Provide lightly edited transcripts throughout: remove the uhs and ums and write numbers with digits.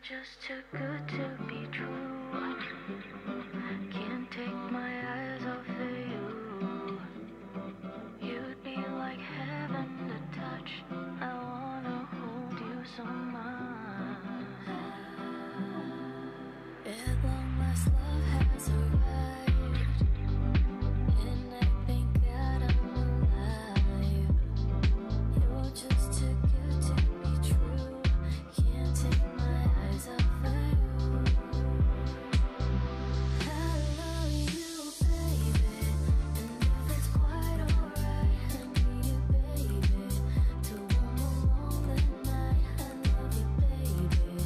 just too good to be true. Can't take my eyes off of you. You'd be like heaven to touch. I wanna hold you so much. At long last, love has arrived, and I thank God I'm alive. You're just too good to be true. Can't take my eyes off of you. I love you, baby, and if it's quite alright, I need you, baby, to warm along the night. I love you, baby,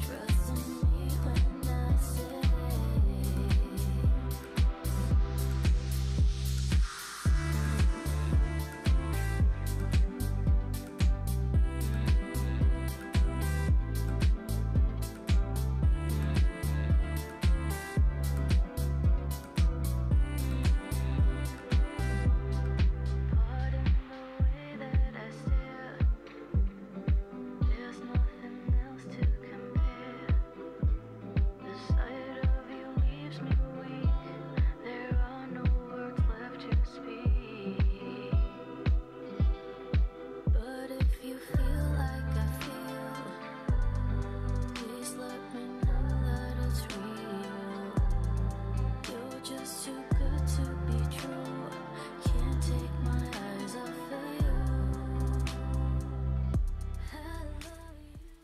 trust in me when I say. Pardon the way that I stare. There's nothing else to compare. The sight of you leaves me weak. There are no words left to speak. But if you feel like I feel, please let me know that it's real. You're just too good to be true. Can't take my eyes off of you. I love you.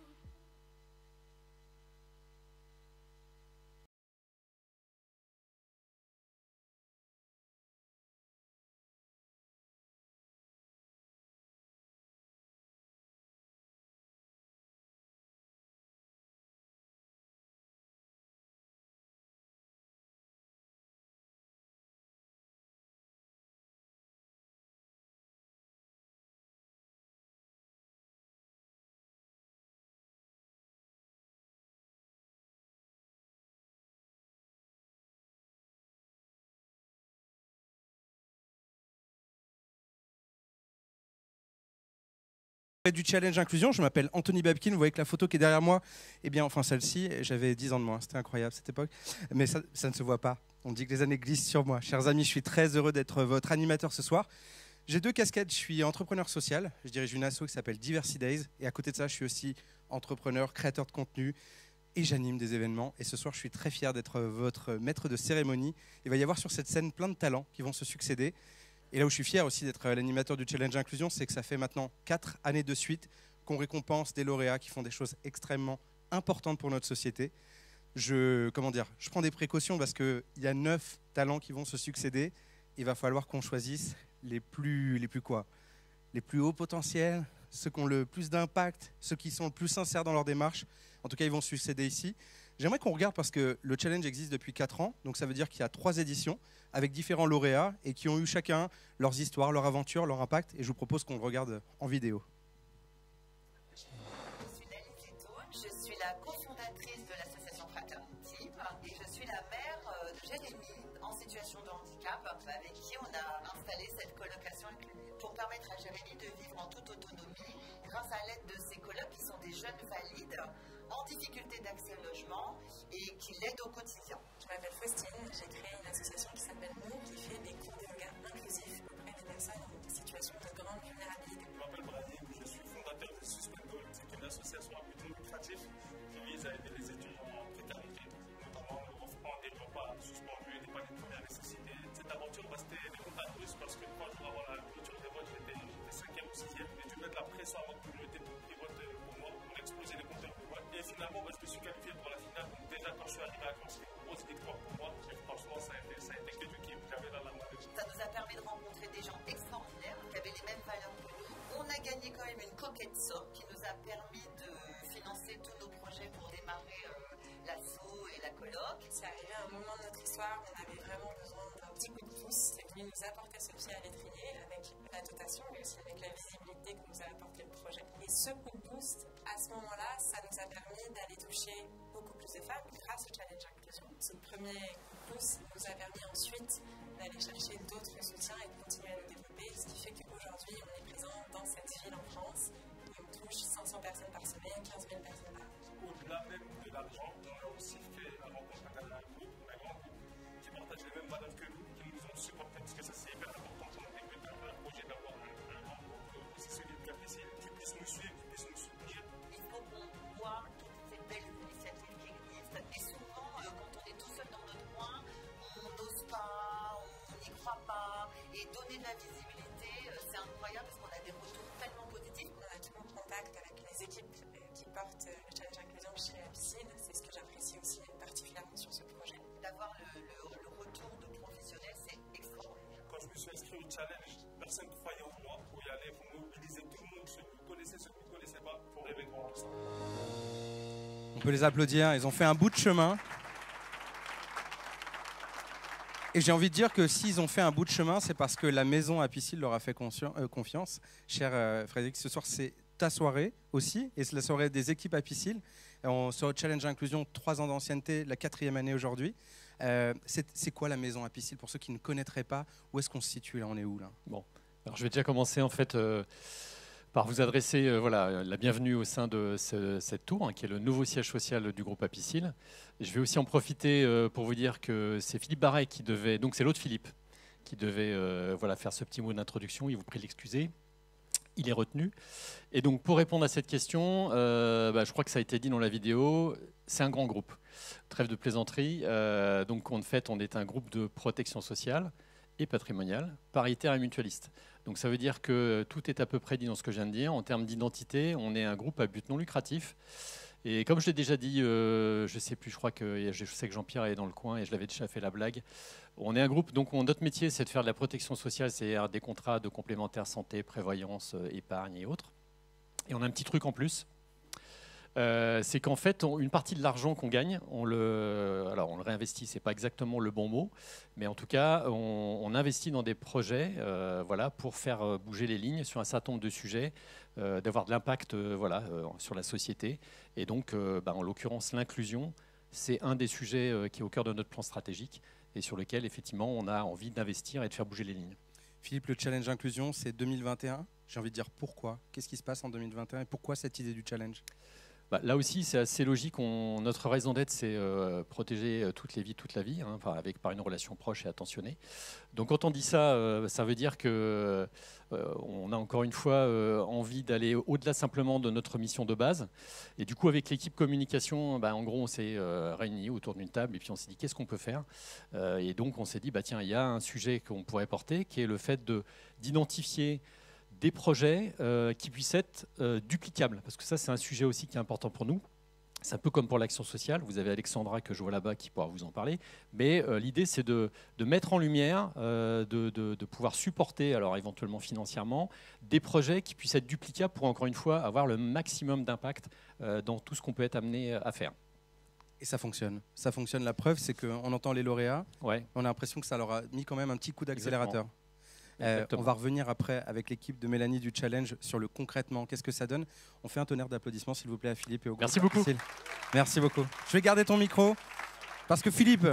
Du challenge inclusion, je m'appelle Anthony Babkin, vous voyez que la photo qui est derrière moi, eh bien enfin celle-ci, j'avais 10 ans de moins, c'était incroyable cette époque, mais ça ne se voit pas, on dit que les années glissent sur moi. Chers amis, je suis très heureux d'être votre animateur ce soir. J'ai deux casquettes, je suis entrepreneur social, je dirige une asso qui s'appelle Diversity Days, et à côté de ça je suis aussi entrepreneur, créateur de contenu, et j'anime des événements, et ce soir je suis très fier d'être votre maître de cérémonie. Il va y avoir sur cette scène plein de talents qui vont se succéder. Et là où je suis fier aussi d'être l'animateur du Challenge Inclusion, c'est que ça fait maintenant 4 années de suite qu'on récompense des lauréats qui font des choses extrêmement importantes pour notre société. Je prends des précautions parce qu'il y a 9 talents qui vont se succéder. Il va falloir qu'on choisisse les plus hauts potentiels, ceux qui ont le plus d'impact, ceux qui sont le plus sincères dans leur démarche. En tout cas, ils vont succéder ici. J'aimerais qu'on regarde parce que le challenge existe depuis 4 ans, donc ça veut dire qu'il y a 3 éditions avec différents lauréats et qui ont eu chacun leurs histoires, leur aventure, leur impact. Et je vous propose qu'on le regarde en vidéo. Je suis Nelly Cléto, je suis la cofondatrice de l'association Fraternity et je suis la mère de Jérémy en situation de handicap avec qui on a installé cette colocation inclusive pour permettre à Jérémy de vivre en toute autonomie grâce à l'aide de ses colocs qui sont des jeunes valides en difficulté d'accès au logement et qui l'aident au quotidien. Je m'appelle Faustine, j'ai créé une association qui s'appelle Nous qui fait des cours de yoga inclusifs auprès des personnes en situation de grande vulnérabilité. Je m'appelle Brahim, je suis fondateur de Suspendo. C'est une association à but non lucratif qui vise à aider les étudiants en précarité, notamment en développant suspendu et des paniers de première nécessité. Cette aventure restait des montagnes russes parce que 3 jours avant la clôture des votes, j'étais 5e ou 6e. J'ai dû mettre la pression à notre communauté pour qu'ils votent pour moi, pour exploser les compteurs de vote. Et finalement, je me suis qualifié pour la finale. Donc déjà, quand je suis arrivé à Caen, c'était une grosse victoire pour moi. Franchement, ça a été que du kiff. J'avais dans la main. Ça nous a permis de rencontrer des gens extraordinaires qui avaient les mêmes valeurs que nous. On a gagné quand même une coquette somme qui nous a permis de financer tous nos projets pour démarrer l'asso et la coloc. C'est arrivé à un moment de notre histoire où on avait vraiment besoin d'un petit coup de pouce. C'est venu nous apporter ce pied à l'étrier avec la dotation, mais aussi avec la visibilité que nous a apporté le projet. Et ce coup de boost, à ce moment-là, ça nous a permis d'aller toucher beaucoup plus de femmes grâce au Challenge Inclusion. Ce premier coup de pouce nous a permis ensuite d'aller chercher d'autres soutiens et de continuer à nous développer, ce qui fait qu'aujourd'hui, on est présent dans cette ville en France. On touche 500 personnes par semaine, 15 000 personnes par an. Au-delà au-delà même de l'argent, on a aussi fait la rencontre avec un groupe, un grand groupe, qui partage les mêmes valeurs que nous, qui nous ont supportés, parce que ça c'est hyper important pour nous, un projet d'avoir un grand groupe aussi solide qu'Apicil, qui puisse nous suivre, qui puisse nous soutenir. Il faut qu'on voit toutes ces belles initiatives qui existent. Et souvent, quand on est tout seul dans notre coin, on n'ose pas, on n'y croit pas. Et donner de la visibilité, c'est incroyable parce qu'on a des retours tellement positifs. On a toujours contact avec les équipes qui portent le challenge inclusion chez Apicil. C'est ce que j'apprécie aussi particulièrement sur ce projet. D'avoir le retour de professionnels, c'est extraordinaire. Quand je me suis inscrit au challenge, personne ne croyait en moi pour y aller, pour mobiliser tout le monde, ceux qui me connaissaient, ceux qui ne me connaissaient pas, pour rêver de voir tout ça. On peut les applaudir, ils ont fait un bout de chemin. Et j'ai envie de dire que s'ils ont fait un bout de chemin, c'est parce que la maison Apicil leur a fait confiance. Cher Frédéric, ce soir c'est ta soirée aussi, et c'est la soirée des équipes Apicil. On sort au Challenge Inclusion, 3 ans d'ancienneté, la 4e année aujourd'hui. C'est quoi la maison Apicil pour ceux qui ne connaîtraient pas? Où est-ce qu'on se situe là? On est où là? Bon, alors je vais déjà commencer en fait par vous adresser voilà, la bienvenue au sein de cette tour, hein, qui est le nouveau siège social du groupe Apicil. Je vais aussi en profiter pour vous dire que c'est Philippe Barret qui devait, donc c'est l'autre Philippe, qui devait voilà, faire ce petit mot d'introduction. Il vous prie de l'excuser. Il est retenu. Et donc pour répondre à cette question, je crois que ça a été dit dans la vidéo, c'est un grand groupe. Trêve de plaisanterie. Donc en fait, on est un groupe de protection sociale et patrimoniale, paritaire et mutualiste. Donc ça veut dire que tout est à peu près dit dans ce que je viens de dire. En termes d'identité, on est un groupe à but non lucratif. Et comme je l'ai déjà dit, je ne sais plus, je sais que Jean-Pierre est dans le coin et je l'avais déjà fait la blague. On est un groupe, donc notre métier c'est de faire de la protection sociale, c'est-à-dire des contrats de complémentaire santé, prévoyance, épargne et autres. Et on a un petit truc en plus. C'est qu'en fait, une partie de l'argent qu'on gagne, on le réinvestit, c'est pas exactement le bon mot, mais en tout cas, on investit dans des projets voilà, pour faire bouger les lignes sur un certain nombre de sujets, d'avoir de l'impact sur la société. Et donc, en l'occurrence, l'inclusion, c'est un des sujets qui est au cœur de notre plan stratégique et sur lequel, effectivement, on a envie d'investir et de faire bouger les lignes. Philippe, le challenge inclusion, c'est 2021. J'ai envie de dire pourquoi. Qu'est-ce qui se passe en 2021 et pourquoi cette idée du challenge? Là aussi, c'est assez logique. Notre raison d'être, c'est protéger toutes les vies, toute la vie, hein, par une relation proche et attentionnée. Donc, quand on dit ça, ça veut dire que on a encore une fois envie d'aller au-delà simplement de notre mission de base. Et du coup, avec l'équipe communication, en gros, on s'est réunis autour d'une table et puis on s'est dit qu'est-ce qu'on peut faire. Et donc, on s'est dit tiens, il y a un sujet qu'on pourrait porter, qui est le fait d'identifier des projets qui puissent être duplicables. Parce que ça, c'est un sujet aussi qui est important pour nous. C'est un peu comme pour l'action sociale. Vous avez Alexandra, que je vois là-bas, qui pourra vous en parler. Mais l'idée, c'est de mettre en lumière, de pouvoir supporter, alors éventuellement financièrement, des projets qui puissent être duplicables pour, encore une fois, avoir le maximum d'impact dans tout ce qu'on peut être amené à faire. Et ça fonctionne. Ça fonctionne. La preuve, c'est qu'on entend les lauréats. Ouais. On a l'impression que ça leur a mis quand même un petit coup d'accélérateur. On va revenir après avec l'équipe de Mélanie du Challenge sur le concrètement. Qu'est-ce que ça donne? On fait un tonnerre d'applaudissements, s'il vous plaît, à Philippe et au groupe. Merci beaucoup. Merci beaucoup. Je vais garder ton micro parce que Philippe,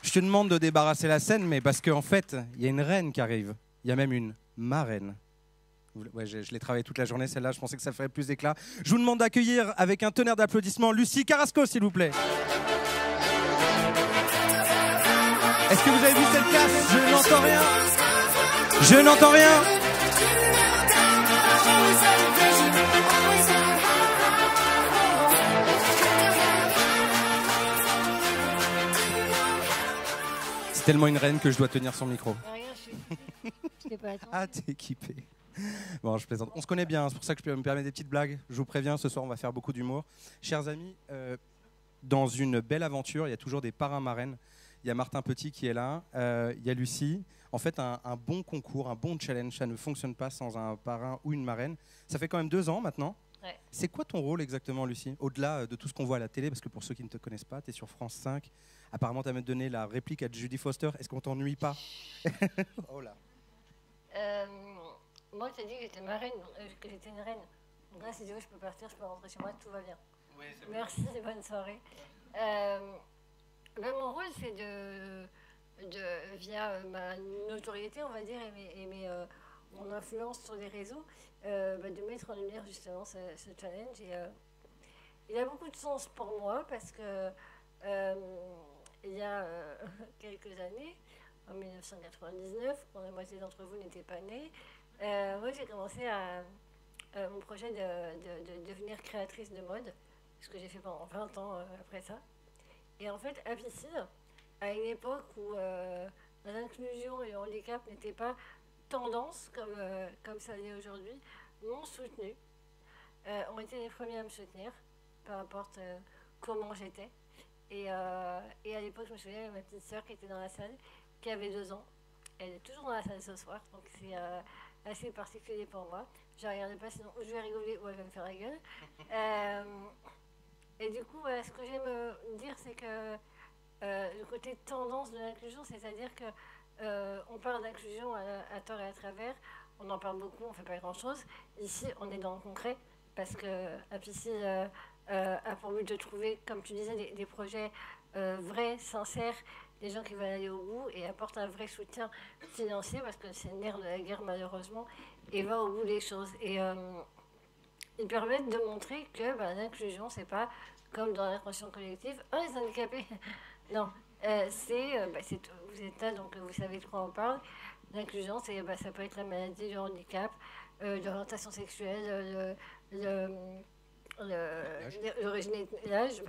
je te demande de débarrasser la scène, mais parce qu'en fait, il y a une reine qui arrive. Il y a même une marraine. Ouais, je l'ai travaillé toute la journée, celle-là. Je pensais que ça ferait plus d'éclat. Je vous demande d'accueillir avec un tonnerre d'applaudissements Lucie Carrasco, s'il vous plaît. Est-ce que vous avez vu cette classe? Je n'entends rien. Je n'entends rien. C'est tellement une reine que je dois tenir son micro. Rien, je t'ai pas attendu. Ah, t'es équipé. Bon, je plaisante. On se connaît bien, c'est pour ça que je me permets des petites blagues. Je vous préviens, ce soir, on va faire beaucoup d'humour. Chers amis, dans une belle aventure, il y a toujours des parrains marraines. Il y a Martin Petit qui est là, il y a Lucie. En fait, un bon concours, un bon challenge, ça ne fonctionne pas sans un parrain ou une marraine. Ça fait quand même 2 ans maintenant. Ouais. C'est quoi ton rôle exactement, Lucie? Au-delà de tout ce qu'on voit à la télé, parce que pour ceux qui ne te connaissent pas, tu es sur France 5. Apparemment, tu as même donné la réplique à Judy Foster. Est-ce qu'on t'ennuie pas? Oh là. Moi, je t'ai dit que j'étais marraine, que j'étais une reine. Donc là, si tu veux, je peux partir, je peux rentrer chez moi, tout va bien. Oui, Merci, bonne soirée. Mon rôle, c'est via ma notoriété, on va dire, et mon influence sur les réseaux, de mettre en lumière justement ce challenge il a beaucoup de sens pour moi parce que il y a quelques années, en 1999, quand la moitié d'entre vous n'étaient pas nés, moi j'ai commencé mon projet de devenir créatrice de mode, ce que j'ai fait pendant 20 ans après ça. Et en fait, à Piscine, à une époque où l'inclusion et le handicap n'étaient pas tendance comme ça l'est aujourd'hui, m'ont soutenu, ont été les premiers à me soutenir, peu importe comment j'étais. Et à l'époque, je me souviens de ma petite sœur qui était dans la salle, qui avait 2 ans. Elle est toujours dans la salle ce soir, donc c'est assez particulier pour moi. Je ne regarde pas, sinon je vais rigoler ou elle va me faire la gueule. Et du coup, ce que j'aime dire, c'est que le côté tendance de l'inclusion, c'est-à-dire que on parle d'inclusion à tort et à travers, on en parle beaucoup, on ne fait pas grand-chose. Ici, on est dans le concret, parce que Piscine a pour but de trouver, comme tu disais, des projets vrais, sincères, des gens qui veulent aller au bout et apportent un vrai soutien financier, parce que c'est le nerf de la guerre, malheureusement, et va au bout des choses. Et ils permettent de montrer que l'inclusion, c'est pas comme dans l'inconscient collective, les handicapés. Non, vous êtes là, donc vous savez de quoi on parle. L'inclusion, ça peut être la maladie, le handicap, l'orientation sexuelle, l'origine, l'âge.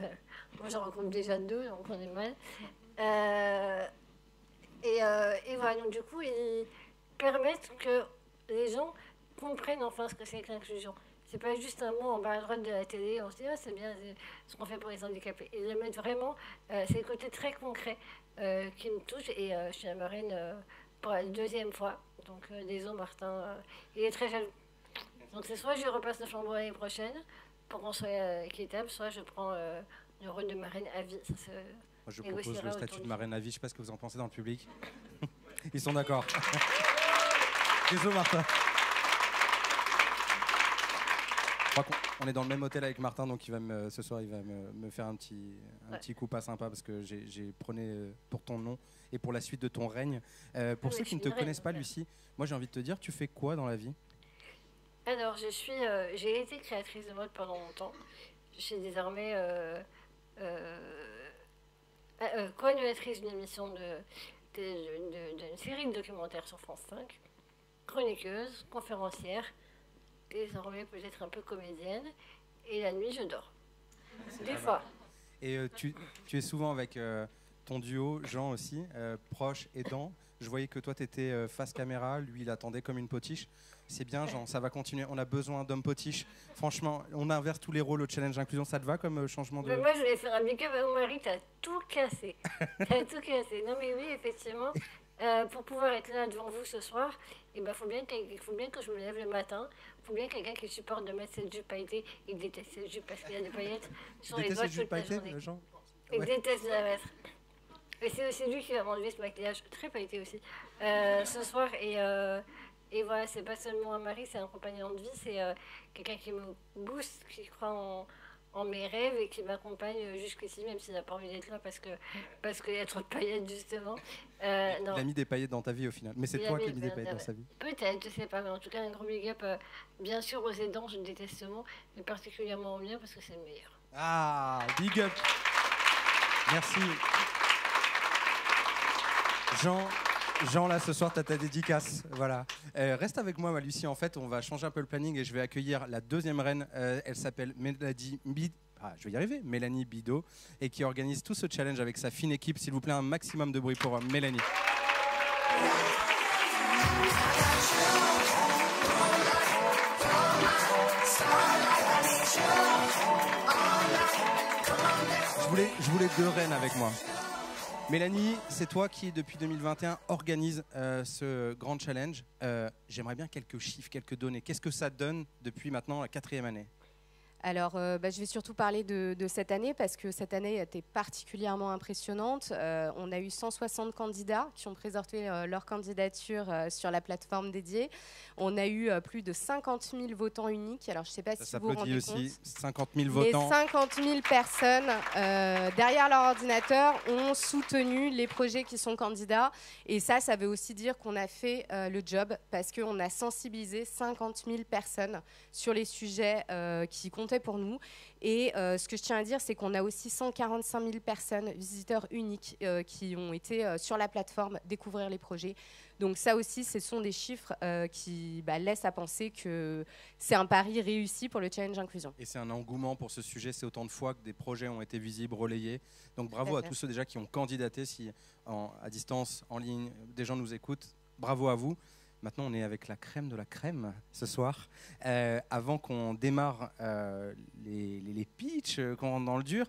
Moi, j'en rencontre déjà 2, donc on est mal. Et voilà, donc du coup, ils permettent que les gens comprennent enfin ce que c'est que l'inclusion. C'est pas juste un mot en bas à droite de la télé, on se dit c'est bien ce qu'on fait pour les handicapés. Ils le mettent vraiment, c'est le côté très concret qui me touche. Et je suis la marraine pour la 2e fois. Donc désolé Martin, il est très jaloux. Donc c'est soit je repasse le flambeau l'année prochaine pour qu'on soit équitable, soit je prends le rôle de marraine à vie. Ça, Moi, je propose le statut de marraine à vie. Je ne sais pas ce que vous en pensez dans le public. Ils sont d'accord. Désolé Martin. Je crois qu'on est dans le même hôtel avec Martin, donc ce soir il va me faire un petit coup pas sympa parce que j'ai prôné pour ton nom et pour la suite de ton règne. Pour ceux qui ne te connaissent pas, Lucie, moi j'ai envie de te dire, tu fais quoi dans la vie? Alors j'ai été créatrice de mode pendant longtemps. Je suis désormais co-animatrice d'une émission d'une série de documentaires sur France 5, chroniqueuse, conférencière. Désormais peut-être un peu comédienne, et la nuit je dors. Des fois. Et tu es souvent avec ton duo, Jean aussi, proche, aidant. Je voyais que toi tu étais face caméra, lui il attendait comme une potiche. C'est bien Jean, ça va continuer, on a besoin d'hommes potiches. Franchement, on inverse tous les rôles au challenge inclusion, ça te va comme changement de... Mais moi je voulais faire un make-up à mon mari, t'as tout cassé. T'as tout cassé. Non mais oui, effectivement, pour pouvoir être là devant vous ce soir, il faut bien que je me lève le matin. Il faut bien quelqu'un qui supporte de mettre cette jupe pailletée. Il déteste cette jupe parce qu'il y a des paillettes sur les doigts toute la journée. Il déteste de la mettre. Et c'est aussi lui qui va m'enlever ce maquillage très pailleté aussi ce soir. Et voilà, c'est pas seulement un mari, c'est un compagnon de vie. C'est quelqu'un qui me booste, qui croit en mes rêves et qui m'accompagne jusqu'ici, même s'il n'a pas envie d'être là parce qu'il y a trop de paillettes, justement. Il a mis des paillettes dans ta vie au final. Mais c'est toi qui as mis des paillettes dans sa vie. Peut-être, je sais pas. Mais en tout cas, un gros big up, bien sûr, aux aidants, je déteste ce mot, mais particulièrement aux miens parce que c'est le meilleur. Ah, big up. Merci. Jean, là, ce soir, tu as ta dédicace. Voilà. Reste avec moi, Lucie. En fait, on va changer un peu le planning et je vais accueillir la 2e reine. Elle s'appelle Mélanie Bidot, et qui organise tout ce challenge avec sa fine équipe. S'il vous plaît, un maximum de bruit pour Mélanie. Je voulais 2 reines avec moi. Mélanie, c'est toi qui, depuis 2021, organise ce grand challenge. J'aimerais bien quelques chiffres, quelques données. Qu'est-ce que ça donne depuis maintenant la 4e année ? Alors, je vais surtout parler de cette année parce que cette année a été particulièrement impressionnante. On a eu 160 candidats qui ont présenté leur candidature sur la plateforme dédiée. On a eu plus de 50 000 votants uniques. Alors, je ne sais pas si vous vous rendez aussi. compte. 50 000 votants. Mais 50 000 personnes derrière leur ordinateur ont soutenu les projets qui sont candidats. Et ça veut aussi dire qu'on a fait le job parce qu'on a sensibilisé 50 000 personnes sur les sujets qui comptent comptait pour nous. Et ce que je tiens à dire, c'est qu'on a aussi 145 000 personnes, visiteurs uniques, qui ont été sur la plateforme découvrir les projets. Donc ça aussi, ce sont des chiffres qui laissent à penser que c'est un pari réussi pour le Challenge Inclusion. Et c'est un engouement pour ce sujet, c'est autant de fois que des projets ont été visibles, relayés. Donc bravo à tous ceux déjà qui ont candidaté, si à distance, en ligne, des gens nous écoutent, bravo à vous. Maintenant, on est avec la crème de la crème ce soir. Avant qu'on démarre les pitchs, qu'on rentre dans le dur,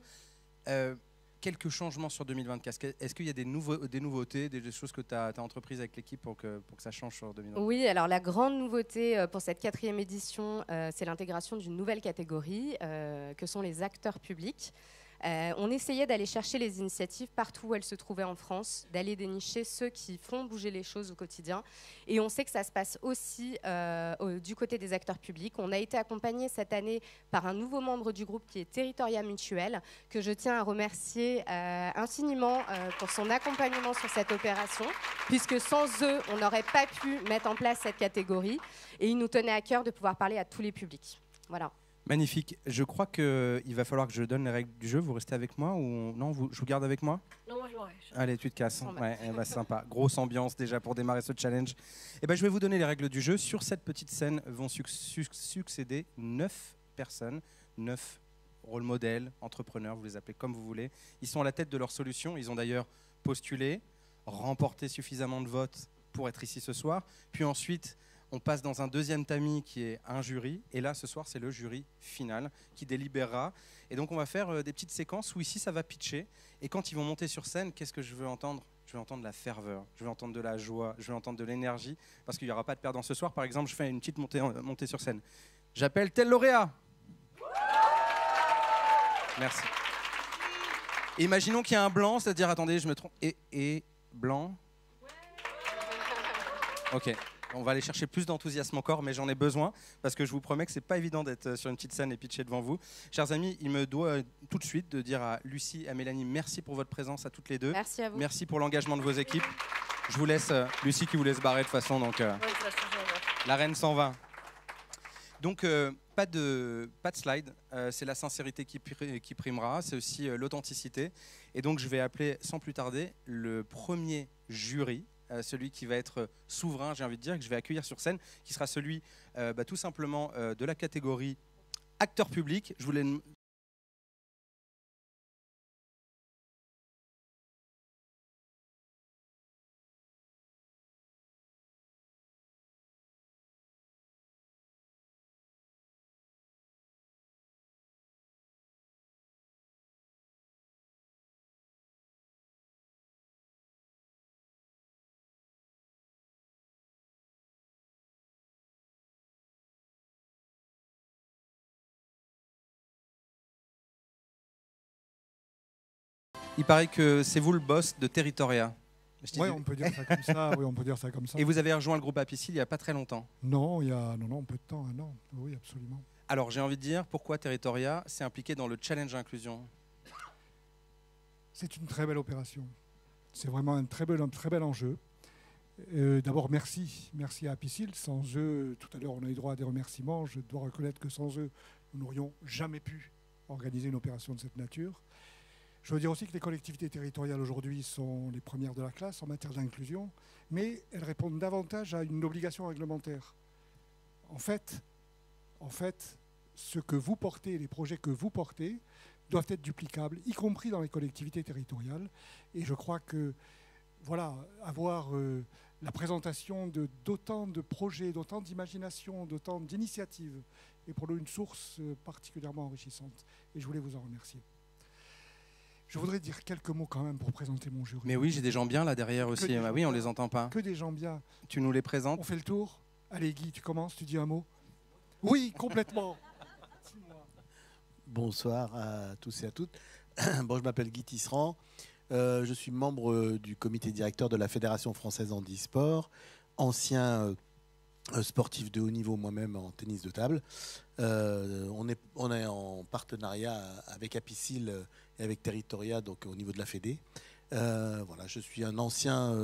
quelques changements sur 2024. Est-ce qu'il y a des nouveautés, des choses que tu as entreprises avec l'équipe pour que ça change sur 2024 ? Oui, alors la grande nouveauté pour cette 4e édition, c'est l'intégration d'une nouvelle catégorie, que sont les acteurs publics. On essayait d'aller chercher les initiatives partout où elles se trouvaient en France, d'aller dénicher ceux qui font bouger les choses au quotidien. Et on sait que ça se passe aussi du côté des acteurs publics. On a été accompagné cette année par un nouveau membre du groupe qui est Territoria Mutuelle, que je tiens à remercier infiniment pour son accompagnement sur cette opération, puisque sans eux, on n'aurait pas pu mettre en place cette catégorie. Et il nous tenait à cœur de pouvoir parler à tous les publics. Voilà. Magnifique. Je crois qu'il va falloir que je donne les règles du jeu. Vous restez avec moi ou non, je vous garde avec moi ? Non, moi je m'en vais. Allez, tu te casses. Ouais, sympa. Grosse ambiance déjà pour démarrer ce challenge. Je vais vous donner les règles du jeu. Sur cette petite scène vont succéder 9 personnes, 9 rôle modèles, entrepreneurs, vous les appelez comme vous voulez. Ils sont à la tête de leur solution. Ils ont d'ailleurs postulé, remporté suffisamment de votes pour être ici ce soir. Puis ensuite, on passe dans un deuxième tamis qui est un jury. Et là, ce soir, c'est le jury final qui délibérera. Et donc, on va faire des petites séquences où ici, ça va pitcher. Et quand ils vont monter sur scène, qu'est-ce que je veux entendre ? Je veux entendre la ferveur, je veux entendre de la joie, je veux entendre de l'énergie. Parce qu'il n'y aura pas de perdant ce soir. Par exemple, je fais une petite montée sur scène. J'appelle tel lauréat. Merci. Et imaginons qu'il y a un blanc, c'est-à-dire, attendez, je me trompe. Et blanc. Ok. On va aller chercher plus d'enthousiasme encore, mais j'en ai besoin parce que je vous promets que c'est pas évident d'être sur une petite scène et pitcher devant vous. Chers amis, il me doit tout de suite de dire à Lucie et à Mélanie, merci pour votre présence à toutes les deux. Merci à vous. Merci pour l'engagement de vos équipes. Je vous laisse, Lucie qui vous laisse barrer de toute façon, donc la reine s'en va. Donc pas de slide, c'est la sincérité qui primera, c'est aussi l'authenticité. Et donc je vais appeler sans plus tarder le premier jury, celui qui va être souverain, j'ai envie de dire, que je vais accueillir sur scène, qui sera celui tout simplement de la catégorie acteur public. Je voulais Il paraît que c'est vous le boss de Territoria. Oui, on peut dire ça comme ça. Oui, on peut dire ça comme ça. Et vous avez rejoint le groupe Apicil il n'y a pas très longtemps. Non, il y a un peu de temps, un an. Oui, absolument. Alors j'ai envie de dire, pourquoi Territoria s'est impliqué dans le Challenge Inclusion ? C'est une très belle opération. C'est vraiment un très bel enjeu. D'abord, merci à Apicil. Sans eux, tout à l'heure, on a eu droit à des remerciements. Je dois reconnaître que sans eux, nous n'aurions jamais pu organiser une opération de cette nature. Je veux dire aussi que les collectivités territoriales aujourd'hui sont les premières de la classe en matière d'inclusion, mais elles répondent davantage à une obligation réglementaire. En fait, ce que vous portez, les projets que vous portez, doivent être duplicables, y compris dans les collectivités territoriales. Et je crois que, voilà, avoir la présentation d'autant de projets, d'autant d'imagination, d'autant d'initiatives est pour nous une source particulièrement enrichissante. Et je voulais vous en remercier. Je voudrais dire quelques mots quand même pour présenter mon jury. Mais oui, j'ai des gens bien là derrière aussi. Ah oui, on les entend pas. Que des gens bien. Tu nous les présentes ? On fait le tour. Allez Guy, tu commences, tu dis un mot. Oui, complètement. Bonsoir à tous et à toutes. Bon, je m'appelle Guy Tisserand. Je suis membre du comité directeur de la Fédération française handisport, ancien sportif de haut niveau moi-même en tennis de table. On est en partenariat avec Apicil et avec Territoria, donc au niveau de la Fédé. Voilà, je suis un ancien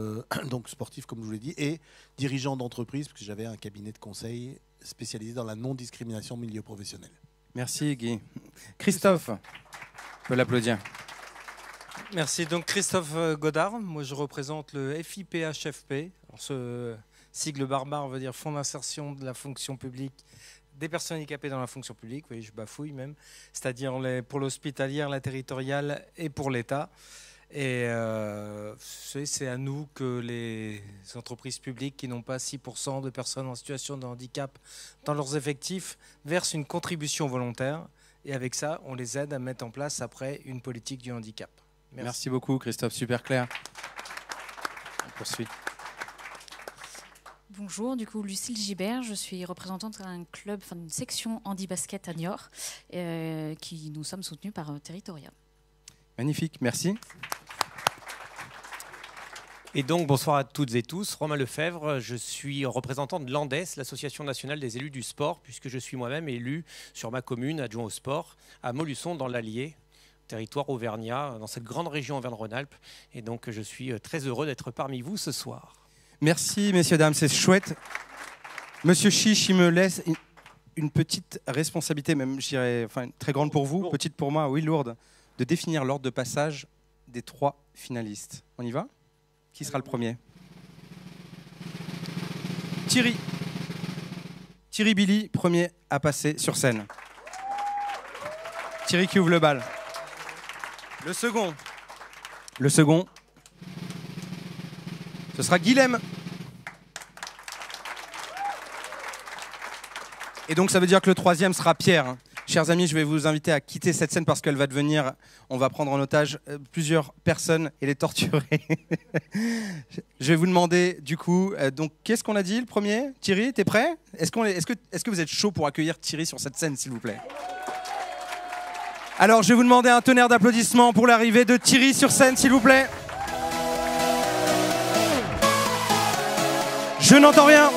donc sportif, comme je vous l'ai dit, et dirigeant d'entreprise, parce que j'avais un cabinet de conseil spécialisé dans la non-discrimination au milieu professionnel. Merci Guy. Christophe, on peut l'applaudir. Merci. Donc Christophe Godard, moi je représente le FIPHFP. Alors, ce sigle barbare veut dire Fonds d'insertion de la fonction publique des personnes handicapées dans la fonction publique. Oui, je bafouille même. C'est-à-dire pour l'hospitalière, la territoriale et pour l'État. Et c'est à nous que les entreprises publiques qui n'ont pas 6% de personnes en situation de handicap dans leurs effectifs versent une contribution volontaire. Et avec ça, on les aide à mettre en place après une politique du handicap. Merci beaucoup Christophe, super clair. On poursuit. Bonjour, du coup Lucille Gibert, je suis représentante d'un club, enfin d'une section handi-basket à Niort, qui nous sommes soutenus par Territoria. Magnifique, merci. Et donc, bonsoir à toutes et tous. Romain Lefebvre, je suis représentant de l'ANDES, l'Association nationale des élus du sport, puisque je suis moi-même élu sur ma commune, adjoint au sport, à Montluçon, dans l'Allier, territoire auvergnat, dans cette grande région Auvergne-Rhône-Alpes. Et donc, je suis très heureux d'être parmi vous ce soir. Merci, messieurs, dames, c'est chouette. Monsieur Chiche, il me laisse une petite responsabilité, même, je dirais, enfin, très grande pour vous, petite pour moi, oui, lourde, de définir l'ordre de passage des 3 finalistes. On y va ? Qui sera le premier ? Thierry. Thierry Billy, premier à passer sur scène. Thierry qui ouvre le bal. Le second. Le second. Ce sera Guilhem. Et donc ça veut dire que le troisième sera Pierre. Chers amis, je vais vous inviter à quitter cette scène parce qu'elle va devenir, on va prendre en otage plusieurs personnes et les torturer. Je vais vous demander du coup, donc qu'est-ce qu'on a dit le premier ? Thierry, t'es prêt ? Est-ce que vous êtes chaud pour accueillir Thierry sur cette scène, s'il vous plaît ? Alors je vais vous demander un tonnerre d'applaudissements pour l'arrivée de Thierry sur scène, s'il vous plaît. Je n'entends rien.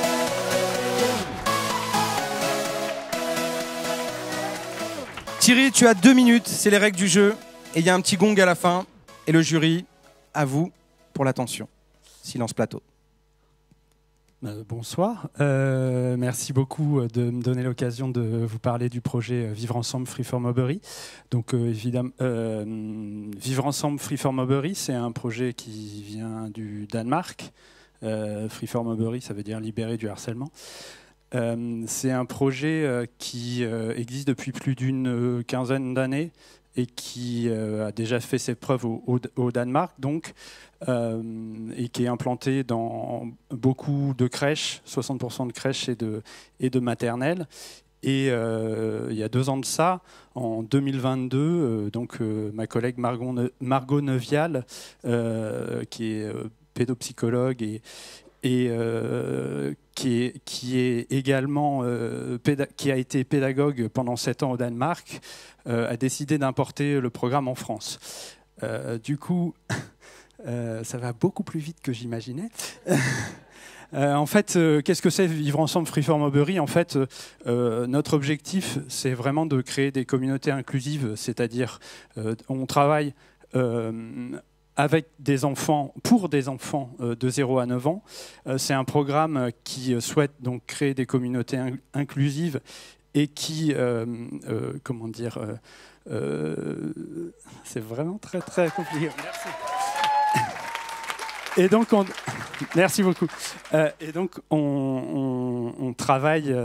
Thierry, tu as 2 minutes, c'est les règles du jeu. Et il y a un petit gong à la fin. Et le jury, à vous pour l'attention. Silence plateau. Bonsoir. Merci beaucoup de me donner l'occasion de vous parler du projet Vivre Ensemble Free for Mowbray. Donc évidemment, Vivre Ensemble Free for Mowbray, c'est un projet qui vient du Danemark. Free for Mowbray, ça veut dire libérer du harcèlement. C'est un projet qui existe depuis plus d'une quinzaine d'années et qui a déjà fait ses preuves au Danemark, donc, et qui est implanté dans beaucoup de crèches, 60% de crèches et de maternelles. Et il y a 2 ans de ça, en 2022, ma collègue Margot Neuvial, qui est pédopsychologue et qui est également qui a été pédagogue pendant 7 ans au Danemark, a décidé d'importer le programme en France. Du coup, ça va beaucoup plus vite que j'imaginais. En fait, qu'est-ce que c'est Vivre Ensemble Free for Mowbray ? En fait, notre objectif, c'est vraiment de créer des communautés inclusives, c'est-à-dire on travaille avec des enfants, pour des enfants de 0 à 9 ans. C'est un programme qui souhaite donc créer des communautés inclusives et qui, comment dire, c'est vraiment très très compliqué. Merci. Et donc, merci beaucoup. Et donc, on travaille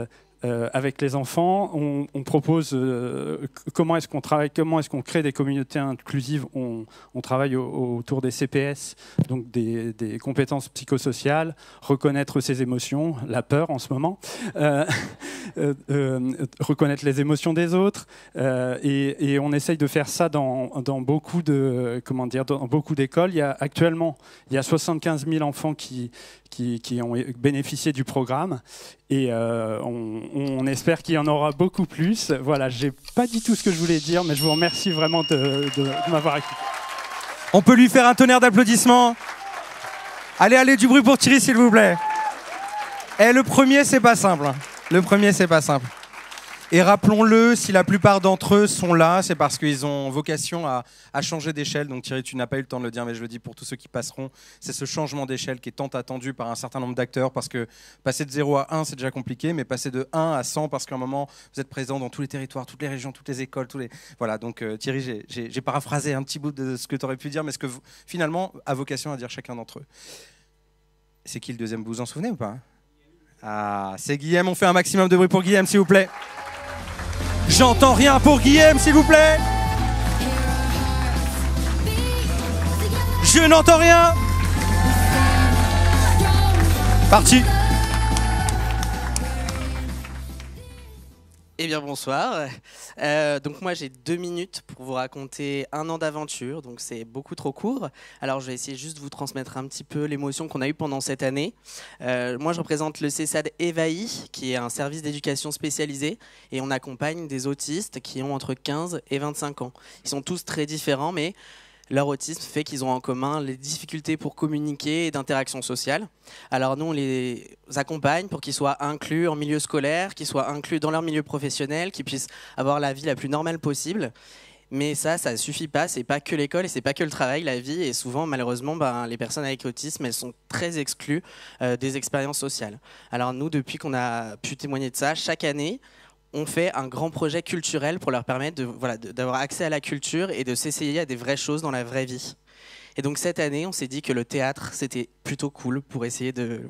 avec les enfants, on propose comment est-ce qu'on travaille, comment est-ce qu'on crée des communautés inclusives. On travaille autour des CPS, donc des compétences psychosociales, reconnaître ses émotions, la peur en ce moment, reconnaître les émotions des autres, et on essaye de faire ça dans beaucoup de, comment dire, dans beaucoup d'écoles. Actuellement, il y a 75 000 enfants qui ont bénéficié du programme, et on espère qu'il y en aura beaucoup plus. Voilà, j'ai pas dit tout ce que je voulais dire, mais je vous remercie vraiment de m'avoir écouté. On peut lui faire un tonnerre d'applaudissements. Allez, du bruit pour Thierry, s'il vous plaît. Et le premier, c'est pas simple. Le premier, c'est pas simple. Et rappelons-le, si la plupart d'entre eux sont là, c'est parce qu'ils ont vocation à changer d'échelle. Donc Thierry, tu n'as pas eu le temps de le dire, mais je le dis pour tous ceux qui passeront. C'est ce changement d'échelle qui est tant attendu par un certain nombre d'acteurs, parce que passer de 0 à 1, c'est déjà compliqué, mais passer de 1 à 100, parce qu'à un moment, vous êtes présent dans tous les territoires, toutes les régions, toutes les écoles, Voilà, donc Thierry, j'ai paraphrasé un petit bout de ce que tu aurais pu dire, mais ce que finalement a vocation à dire chacun d'entre eux. C'est qui le deuxième, vous vous en souvenez ou pas? Ah, c'est Guillaume, on fait un maximum de bruit pour Guillaume, s'il vous plaît. J'entends rien pour Guillaume, s'il vous plaît. Je n'entends rien. Parti. Eh bien bonsoir, donc moi j'ai 2 minutes pour vous raconter 1 an d'aventure, donc c'est beaucoup trop court. Alors je vais essayer juste de vous transmettre un petit peu l'émotion qu'on a eue pendant cette année. Moi je représente le CESAD EVAI, qui est un service d'éducation spécialisé, et on accompagne des autistes qui ont entre 15 et 25 ans. Ils sont tous très différents, mais leur autisme fait qu'ils ont en commun les difficultés pour communiquer et d'interaction sociale. Alors nous, on les accompagne pour qu'ils soient inclus en milieu scolaire, qu'ils soient inclus dans leur milieu professionnel, qu'ils puissent avoir la vie la plus normale possible. Mais ça ne suffit pas, c'est pas que l'école et c'est pas que le travail, la vie. Et souvent, malheureusement, les personnes avec autisme, elles sont très exclues des expériences sociales. Alors nous, depuis qu'on a pu témoigner de ça, chaque année, on fait un grand projet culturel pour leur permettre d'avoir accès à la culture et de s'essayer à des vraies choses dans la vraie vie. Et donc cette année, on s'est dit que le théâtre, c'était plutôt cool pour essayer de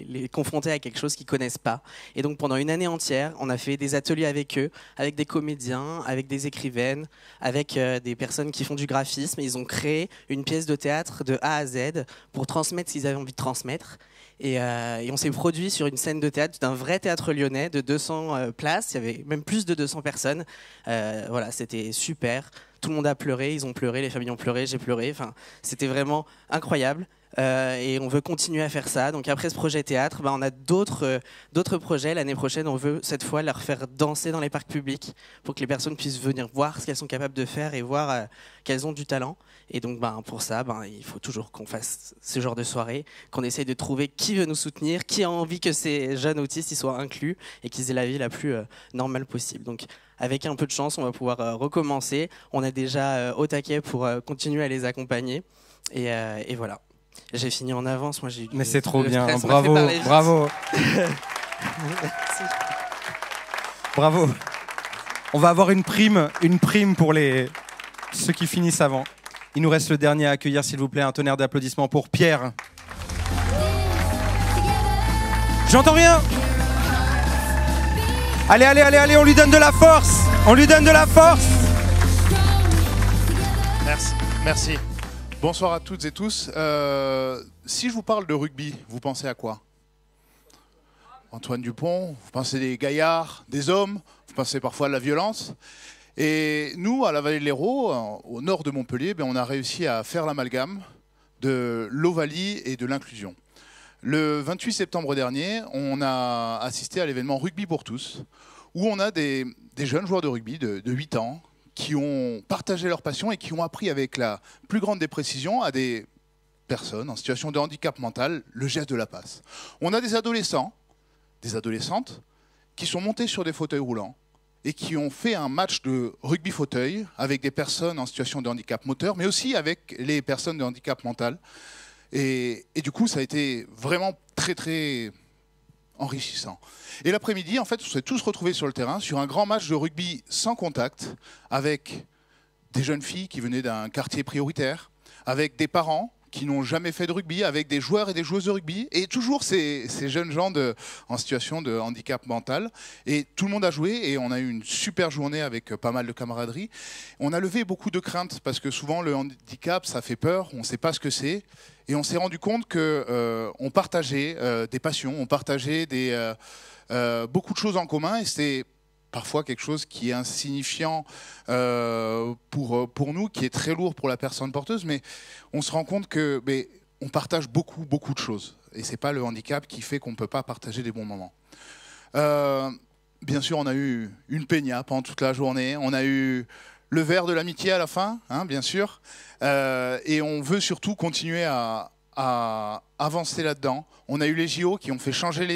les confronter à quelque chose qu'ils ne connaissent pas. Et donc pendant une année entière, on a fait des ateliers avec eux, avec des comédiens, avec des écrivaines, avec des personnes qui font du graphisme. Et ils ont créé une pièce de théâtre de A à Z pour transmettre ce qu'ils avaient envie de transmettre. Et on s'est produit sur une scène de théâtre d'un vrai théâtre lyonnais de 200 places. Il y avait même plus de 200 personnes. Voilà, c'était super. Tout le monde a pleuré, ils ont pleuré, les familles ont pleuré, j'ai pleuré. Enfin, c'était vraiment incroyable. Et on veut continuer à faire ça. Donc après ce projet théâtre, on a d'autres projets. L'année prochaine, on veut cette fois leur faire danser dans les parcs publics pour que les personnes puissent venir voir ce qu'elles sont capables de faire et voir qu'elles ont du talent. Et donc pour ça, il faut toujours qu'on fasse ce genre de soirée, qu'on essaye de trouver qui veut nous soutenir, qui a envie que ces jeunes autistes y soient inclus et qu'ils aient la vie la plus normale possible. Donc avec un peu de chance, on va pouvoir recommencer. On est déjà au taquet pour continuer à les accompagner. Et voilà. J'ai fini en avance, moi j'ai eu. Mais c'est trop bien, stress, bravo, bravo. Bravo. On va avoir une prime pour ceux qui finissent avant. Il nous reste le dernier à accueillir, s'il vous plaît, un tonnerre d'applaudissements pour Pierre. J'entends rien. Allez, on lui donne de la force. On lui donne de la force. Merci. Bonsoir à toutes et tous. Si je vous parle de rugby, vous pensez à quoi? Antoine Dupont, vous pensez des gaillards, des hommes, vous pensez parfois à la violence. Et nous, à la Vallée de l'Hérault, au nord de Montpellier, on a réussi à faire l'amalgame de l'Ovalie et de l'inclusion. Le 28 septembre dernier, on a assisté à l'événement Rugby pour tous, où on a des jeunes joueurs de rugby de 8 ans qui ont partagé leur passion et qui ont appris avec la plus grande des précisions à des personnes en situation de handicap mental le geste de la passe. On a des adolescents, des adolescentes qui sont montés sur des fauteuils roulants et qui ont fait un match de rugby fauteuil avec des personnes en situation de handicap moteur, mais aussi avec les personnes de handicap mental. Et du coup, ça a été vraiment très, très enrichissant. Et l'après-midi, en fait, on s'est tous retrouvés sur le terrain sur un grand match de rugby sans contact avec des jeunes filles qui venaient d'un quartier prioritaire, avec des parents qui n'ont jamais fait de rugby, avec des joueurs et des joueuses de rugby, et toujours ces jeunes gens en situation de handicap mental. Et tout le monde a joué, et on a eu une super journée avec pas mal de camaraderie. On a levé beaucoup de craintes, parce que souvent le handicap, ça fait peur, on ne sait pas ce que c'est. Et on s'est rendu compte qu'on partageait des passions, on partageait beaucoup de choses en commun, et c'était parfois quelque chose qui est insignifiant pour nous, qui est très lourd pour la personne porteuse, mais on se rend compte qu'on partage beaucoup de choses. Et ce n'est pas le handicap qui fait qu'on ne peut pas partager des bons moments. Bien sûr, on a eu une peña pendant toute la journée, on a eu le verre de l'amitié à la fin, hein, bien sûr, et on veut surtout continuer à à avancer là-dedans. On a eu les JO qui ont fait changer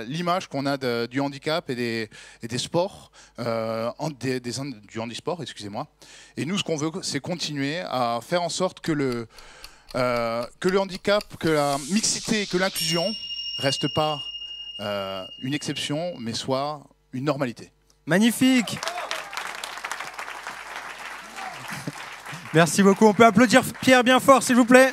l'image qu'on a du handicap et des sports, du handisport, excusez-moi. Et nous, ce qu'on veut, c'est continuer à faire en sorte que le handicap, que la mixité, que l'inclusion reste pas une exception, mais soit une normalité. Magnifique. Merci beaucoup. On peut applaudir Pierre bien fort, s'il vous plaît.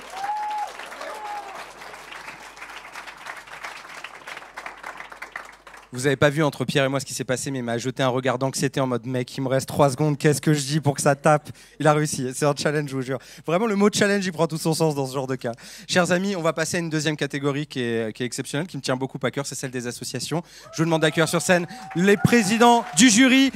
Vous n'avez pas vu entre Pierre et moi ce qui s'est passé, mais il m'a jeté un regard d'anxiété en mode mec, il me reste 3 secondes, qu'est-ce que je dis pour que ça tape? Il a réussi, c'est un challenge, je vous jure. Vraiment, le mot challenge, il prend tout son sens dans ce genre de cas. Chers amis, on va passer à une deuxième catégorie qui est exceptionnelle, qui me tient beaucoup à cœur, c'est celle des associations. Je vous demande d'accueillir sur scène les présidents du jury.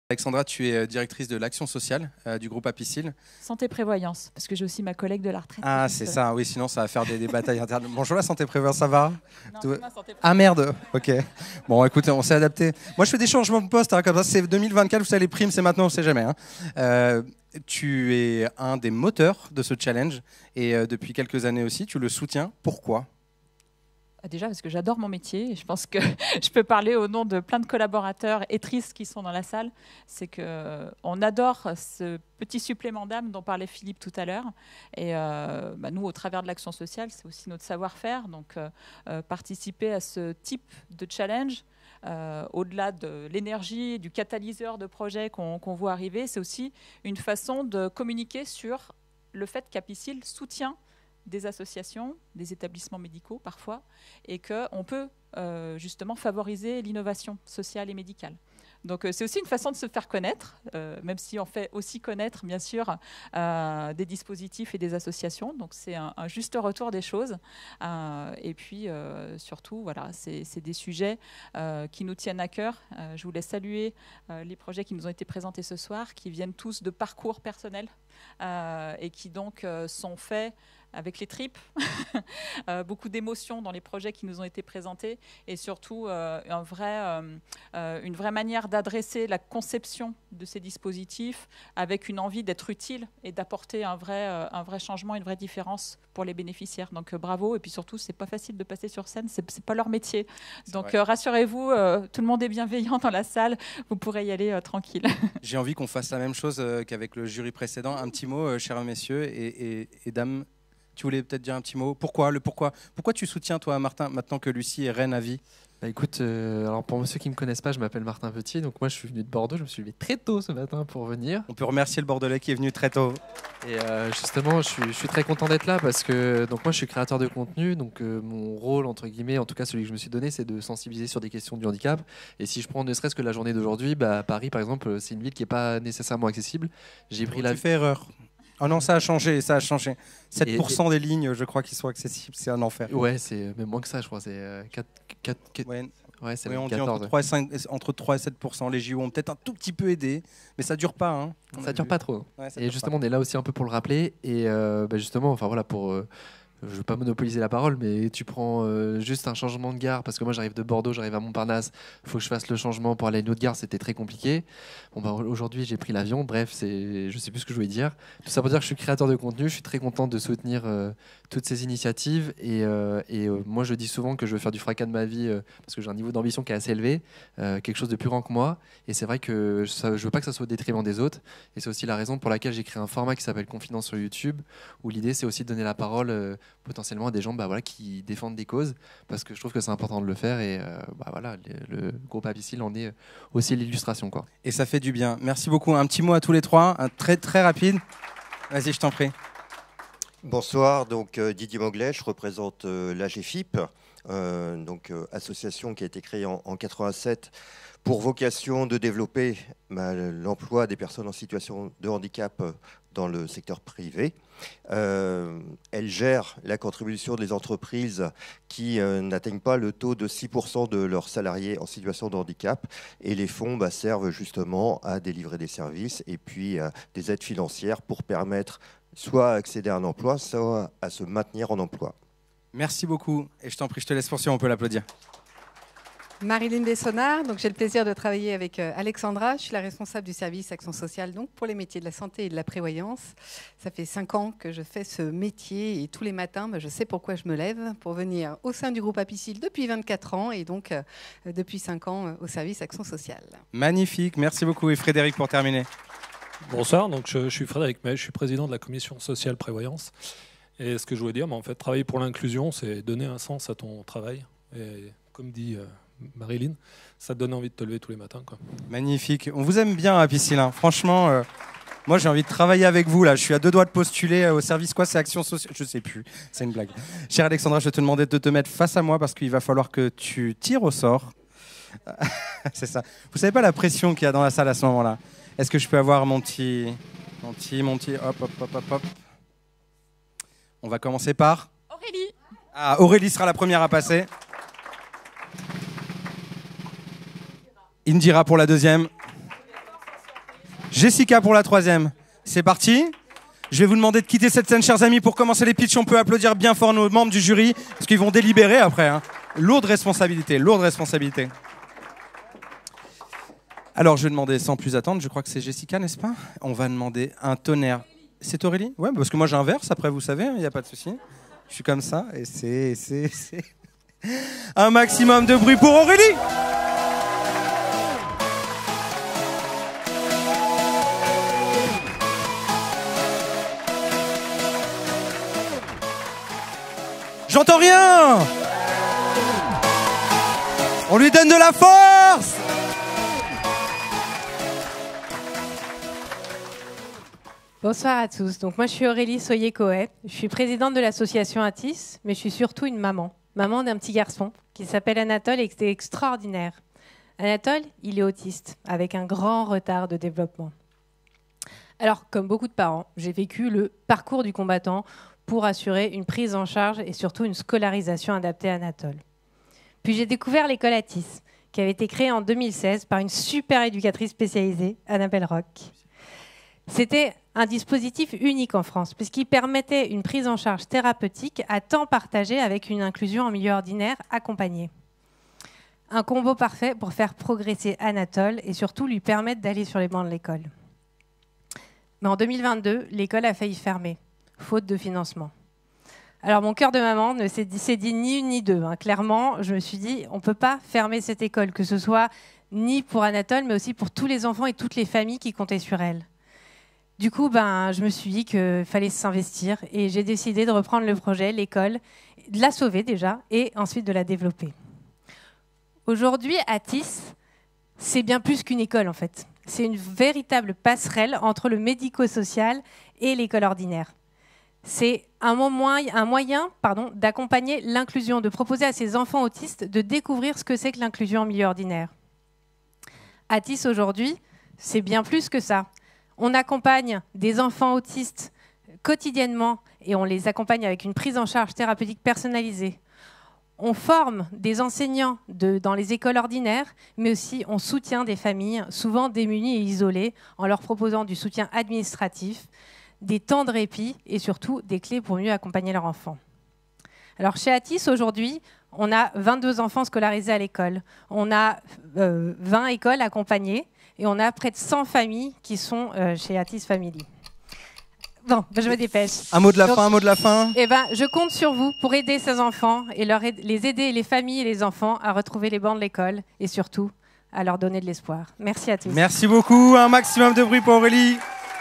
Alexandra, tu es directrice de l'action sociale du groupe Apicil. Santé prévoyance, parce que j'ai aussi ma collègue de la retraite. Ah, c'est ça, oui, sinon ça va faire des batailles internes. Bonjour la santé prévoyance, ça va? Non, Tout... c'est ma santé prévoyance. Ah merde, ok. Bon, écoutez, on s'est adapté. Moi, je fais des changements de poste, hein, comme ça, c'est 2024, vous savez, les primes, c'est maintenant, on ne sait jamais. Hein. Tu es un des moteurs de ce challenge et depuis quelques années aussi, tu le soutiens. Pourquoi? Déjà parce que j'adore mon métier et je pense que je peux parler au nom de plein de collaborateurs et tristes qui sont dans la salle. C'est qu'on adore ce petit supplément d'âme dont parlait Philippe tout à l'heure. Et nous, au travers de l'action sociale, c'est aussi notre savoir-faire. Donc participer à ce type de challenge, au-delà de l'énergie, du catalyseur de projets qu'on voit arriver, c'est aussi une façon de communiquer sur le fait qu'Apicil soutient des associations, des établissements médicaux parfois, et qu'on peut justement favoriser l'innovation sociale et médicale. Donc c'est aussi une façon de se faire connaître, même si on fait aussi connaître bien sûr des dispositifs et des associations. Donc c'est un juste retour des choses. Et puis surtout, voilà, c'est des sujets qui nous tiennent à cœur. Je voulais saluer les projets qui nous ont été présentés ce soir, qui viennent tous de parcours personnels et qui donc sont faits avec les tripes, beaucoup d'émotions dans les projets qui nous ont été présentés et surtout une vraie manière d'adresser la conception de ces dispositifs avec une envie d'être utile et d'apporter un vrai changement, une vraie différence pour les bénéficiaires. Donc bravo, et puis surtout, c'est pas facile de passer sur scène, c'est pas leur métier. Donc rassurez-vous, tout le monde est bienveillant dans la salle, vous pourrez y aller tranquille. J'ai envie qu'on fasse la même chose qu'avec le jury précédent. Un petit mot, chers messieurs et dames. Tu voulais peut-être dire un petit mot. Pourquoi tu soutiens, toi, Martin, maintenant que Lucie est reine à vie? Bah écoute, alors pour ceux qui ne me connaissent pas, je m'appelle Martin Petit. Donc moi, je suis venu de Bordeaux. Je me suis levé très tôt ce matin pour venir. On peut remercier le Bordelais qui est venu très tôt. Et justement, je suis très content d'être là parce que donc moi, je suis créateur de contenu. Donc mon rôle, entre guillemets, en tout cas celui que je me suis donné, c'est de sensibiliser sur des questions du handicap. Et si je prends ne serait-ce que la journée d'aujourd'hui, Paris, par exemple, c'est une ville qui n'est pas nécessairement accessible. J'ai pris Tu fais erreur. Oh non, ça a changé. 7% des lignes, je crois, qui sont accessibles, c'est un enfer. Ouais, c'est même moins que ça, je crois. C'est 4. Ouais, c'est on 14. dit entre 3 et 7%. Les JO ont peut-être un tout petit peu aidé, mais ça dure pas. Hein. Ça dure pas trop. Ouais, ça et dure justement, pas. on est là aussi un peu pour le rappeler. Et justement, enfin voilà, je ne veux pas monopoliser la parole, mais tu prends juste un changement de gare, parce que moi j'arrive de Bordeaux, j'arrive à Montparnasse, il faut que je fasse le changement pour aller à une autre gare, c'était très compliqué. Aujourd'hui j'ai pris l'avion, bref, je ne sais plus ce que je voulais dire. Tout ça pour dire que je suis créateur de contenu, je suis très content de soutenir toutes ces initiatives, et moi je dis souvent que je veux faire du fracas de ma vie, parce que j'ai un niveau d'ambition qui est assez élevé, quelque chose de plus grand que moi, et c'est vrai que je ne veux pas que ça soit au détriment des autres, et c'est aussi la raison pour laquelle j'ai créé un format qui s'appelle Confidence sur YouTube, où l'idée c'est aussi de donner la parole potentiellement à des gens qui défendent des causes, parce que je trouve que c'est important de le faire, et le groupe Apicil en est aussi l'illustration, quoi. Et ça fait du bien. Merci beaucoup. Un petit mot à tous les trois, un très très rapide. Vas-y, je t'en prie. Bonsoir, donc Didier Monglet, je représente l'AGFIP, association qui a été créée en 87 pour vocation de développer l'emploi des personnes en situation de handicap dans le secteur privé. Elle gère la contribution des entreprises qui n'atteignent pas le taux de 6% de leurs salariés en situation de handicap, et les fonds servent justement à délivrer des services et puis des aides financières pour permettre soit à accéder à un emploi, soit à se maintenir en emploi. Merci beaucoup. Et je t'en prie, je te laisse poursuivre, on peut l'applaudir. Marilyn Bessonnard, donc j'ai le plaisir de travailler avec Alexandra. Je suis la responsable du service Action sociale donc pour les métiers de la santé et de la prévoyance. Ça fait 5 ans que je fais ce métier et tous les matins, je sais pourquoi je me lève pour venir au sein du groupe Apicil depuis 24 ans et donc depuis 5 ans au service Action sociale. Magnifique, merci beaucoup. Et Frédéric pour terminer. Bonsoir, donc je suis Frédéric May, je suis président de la commission sociale prévoyance. Et ce que je voulais dire, en fait, travailler pour l'inclusion, c'est donner un sens à ton travail. Et comme dit Marilyn, ça te donne envie de te lever tous les matins, quoi. Magnifique. On vous aime bien à Piscine, hein. Franchement, moi j'ai envie de travailler avec vous là. Je suis à 2 doigts de postuler au service quoi, c'est Action sociale. Je sais plus, c'est une blague. Chère Alexandra, je vais te demander de te mettre face à moi parce qu'il va falloir que tu tires au sort. C'est ça. Vous savez pas la pression qu'il y a dans la salle à ce moment-là. Est-ce que je peux avoir mon petit... Hop. On va commencer par... Aurélie. Ah, Aurélie sera la première à passer. Indira pour la deuxième. Jessica pour la troisième. C'est parti. Je vais vous demander de quitter cette scène, chers amis. Pour commencer les pitchs, on peut applaudir bien fort nos membres du jury, parce qu'ils vont délibérer après. Hein. Lourde responsabilité, lourde responsabilité. Alors, je vais demander sans plus attendre, je crois que c'est Jessica, n'est-ce pas? On va demander un tonnerre. C'est Aurélie? Ouais, parce que moi j'ai un verse, après vous savez, il n'y a pas de souci. Je suis comme ça, et c'est... Un maximum de bruit pour Aurélie! J'entends rien! On lui donne de la force! Bonsoir à tous. Donc moi je suis Aurélie Soyer-Coët. Je suis présidente de l'association Atis, mais je suis surtout une maman. Maman d'un petit garçon qui s'appelle Anatole et qui est extraordinaire. Anatole, il est autiste, avec un grand retard de développement. Alors, comme beaucoup de parents, j'ai vécu le parcours du combattant pour assurer une prise en charge et surtout une scolarisation adaptée à Anatole. Puis j'ai découvert l'école Atis, qui avait été créée en 2016 par une super éducatrice spécialisée, Annabelle Roch. C'était un dispositif unique en France, puisqu'il permettait une prise en charge thérapeutique à temps partagé avec une inclusion en milieu ordinaire accompagnée. Un combo parfait pour faire progresser Anatole et surtout lui permettre d'aller sur les bancs de l'école. Mais en 2022, l'école a failli fermer, faute de financement. Alors mon cœur de maman ne s'est dit ni une ni deux. Hein. Clairement, je me suis dit, on ne peut pas fermer cette école, que ce soit ni pour Anatole, mais aussi pour tous les enfants et toutes les familles qui comptaient sur elle. Du coup, je me suis dit qu'il fallait s'investir et j'ai décidé de reprendre le projet, l'école, de la sauver déjà et ensuite de la développer. Aujourd'hui, Atis, c'est bien plus qu'une école en fait. C'est une véritable passerelle entre le médico-social et l'école ordinaire. C'est un moyen d'accompagner l'inclusion, de proposer à ces enfants autistes de découvrir ce que c'est que l'inclusion en milieu ordinaire. Atis aujourd'hui, c'est bien plus que ça. On accompagne des enfants autistes quotidiennement et on les accompagne avec une prise en charge thérapeutique personnalisée. On forme des enseignants dans les écoles ordinaires, mais aussi on soutient des familles souvent démunies et isolées en leur proposant du soutien administratif, des temps de répit et surtout des clés pour mieux accompagner leurs enfants. Alors chez Atis aujourd'hui, on a 22 enfants scolarisés à l'école. On a 20 écoles accompagnées et on a près de 100 familles qui sont chez Atis Family. Bon, je me dépêche. Un mot de la fin. Je compte sur vous pour aider ces enfants et les aider, les familles et les enfants, à retrouver les bancs de l'école et surtout à leur donner de l'espoir. Merci à tous. Merci beaucoup. Un maximum de bruit pour Aurélie.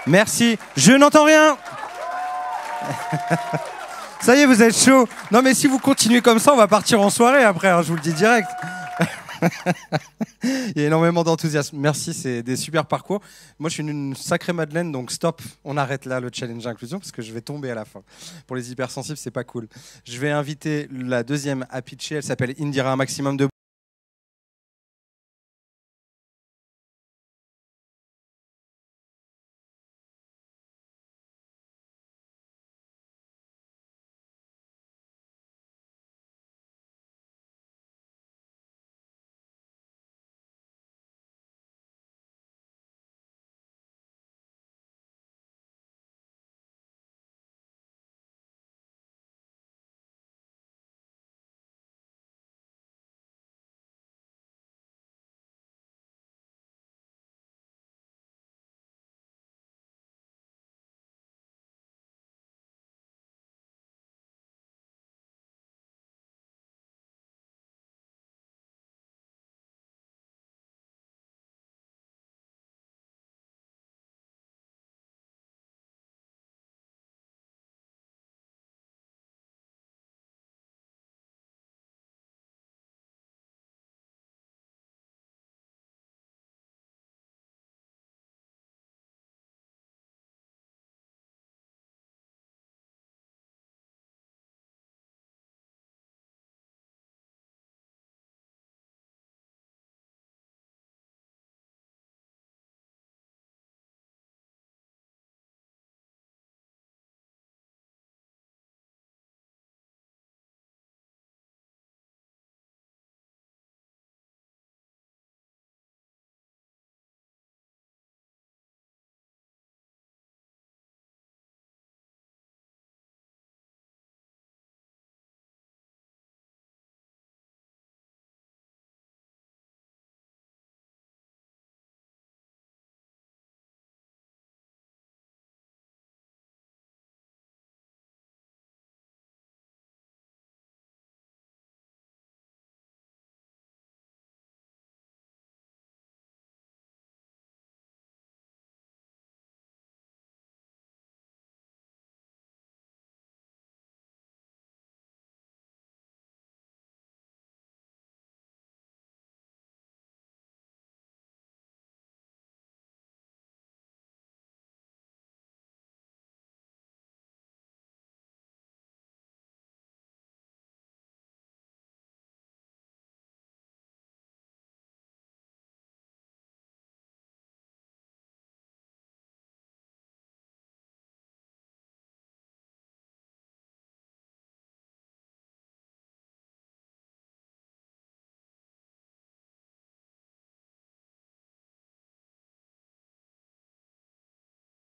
Merci. Je n'entends rien. Ça y est, vous êtes chaud. Non, mais si vous continuez comme ça, on va partir en soirée après, hein, je vous le dis direct. Il y a énormément d'enthousiasme. Merci, c'est des super parcours. Moi, je suis une sacrée madeleine, donc stop, on arrête là le challenge inclusion parce que je vais tomber à la fin. Pour les hypersensibles, c'est pas cool. Je vais inviter la deuxième à pitcher. Elle s'appelle Indira, un maximum de...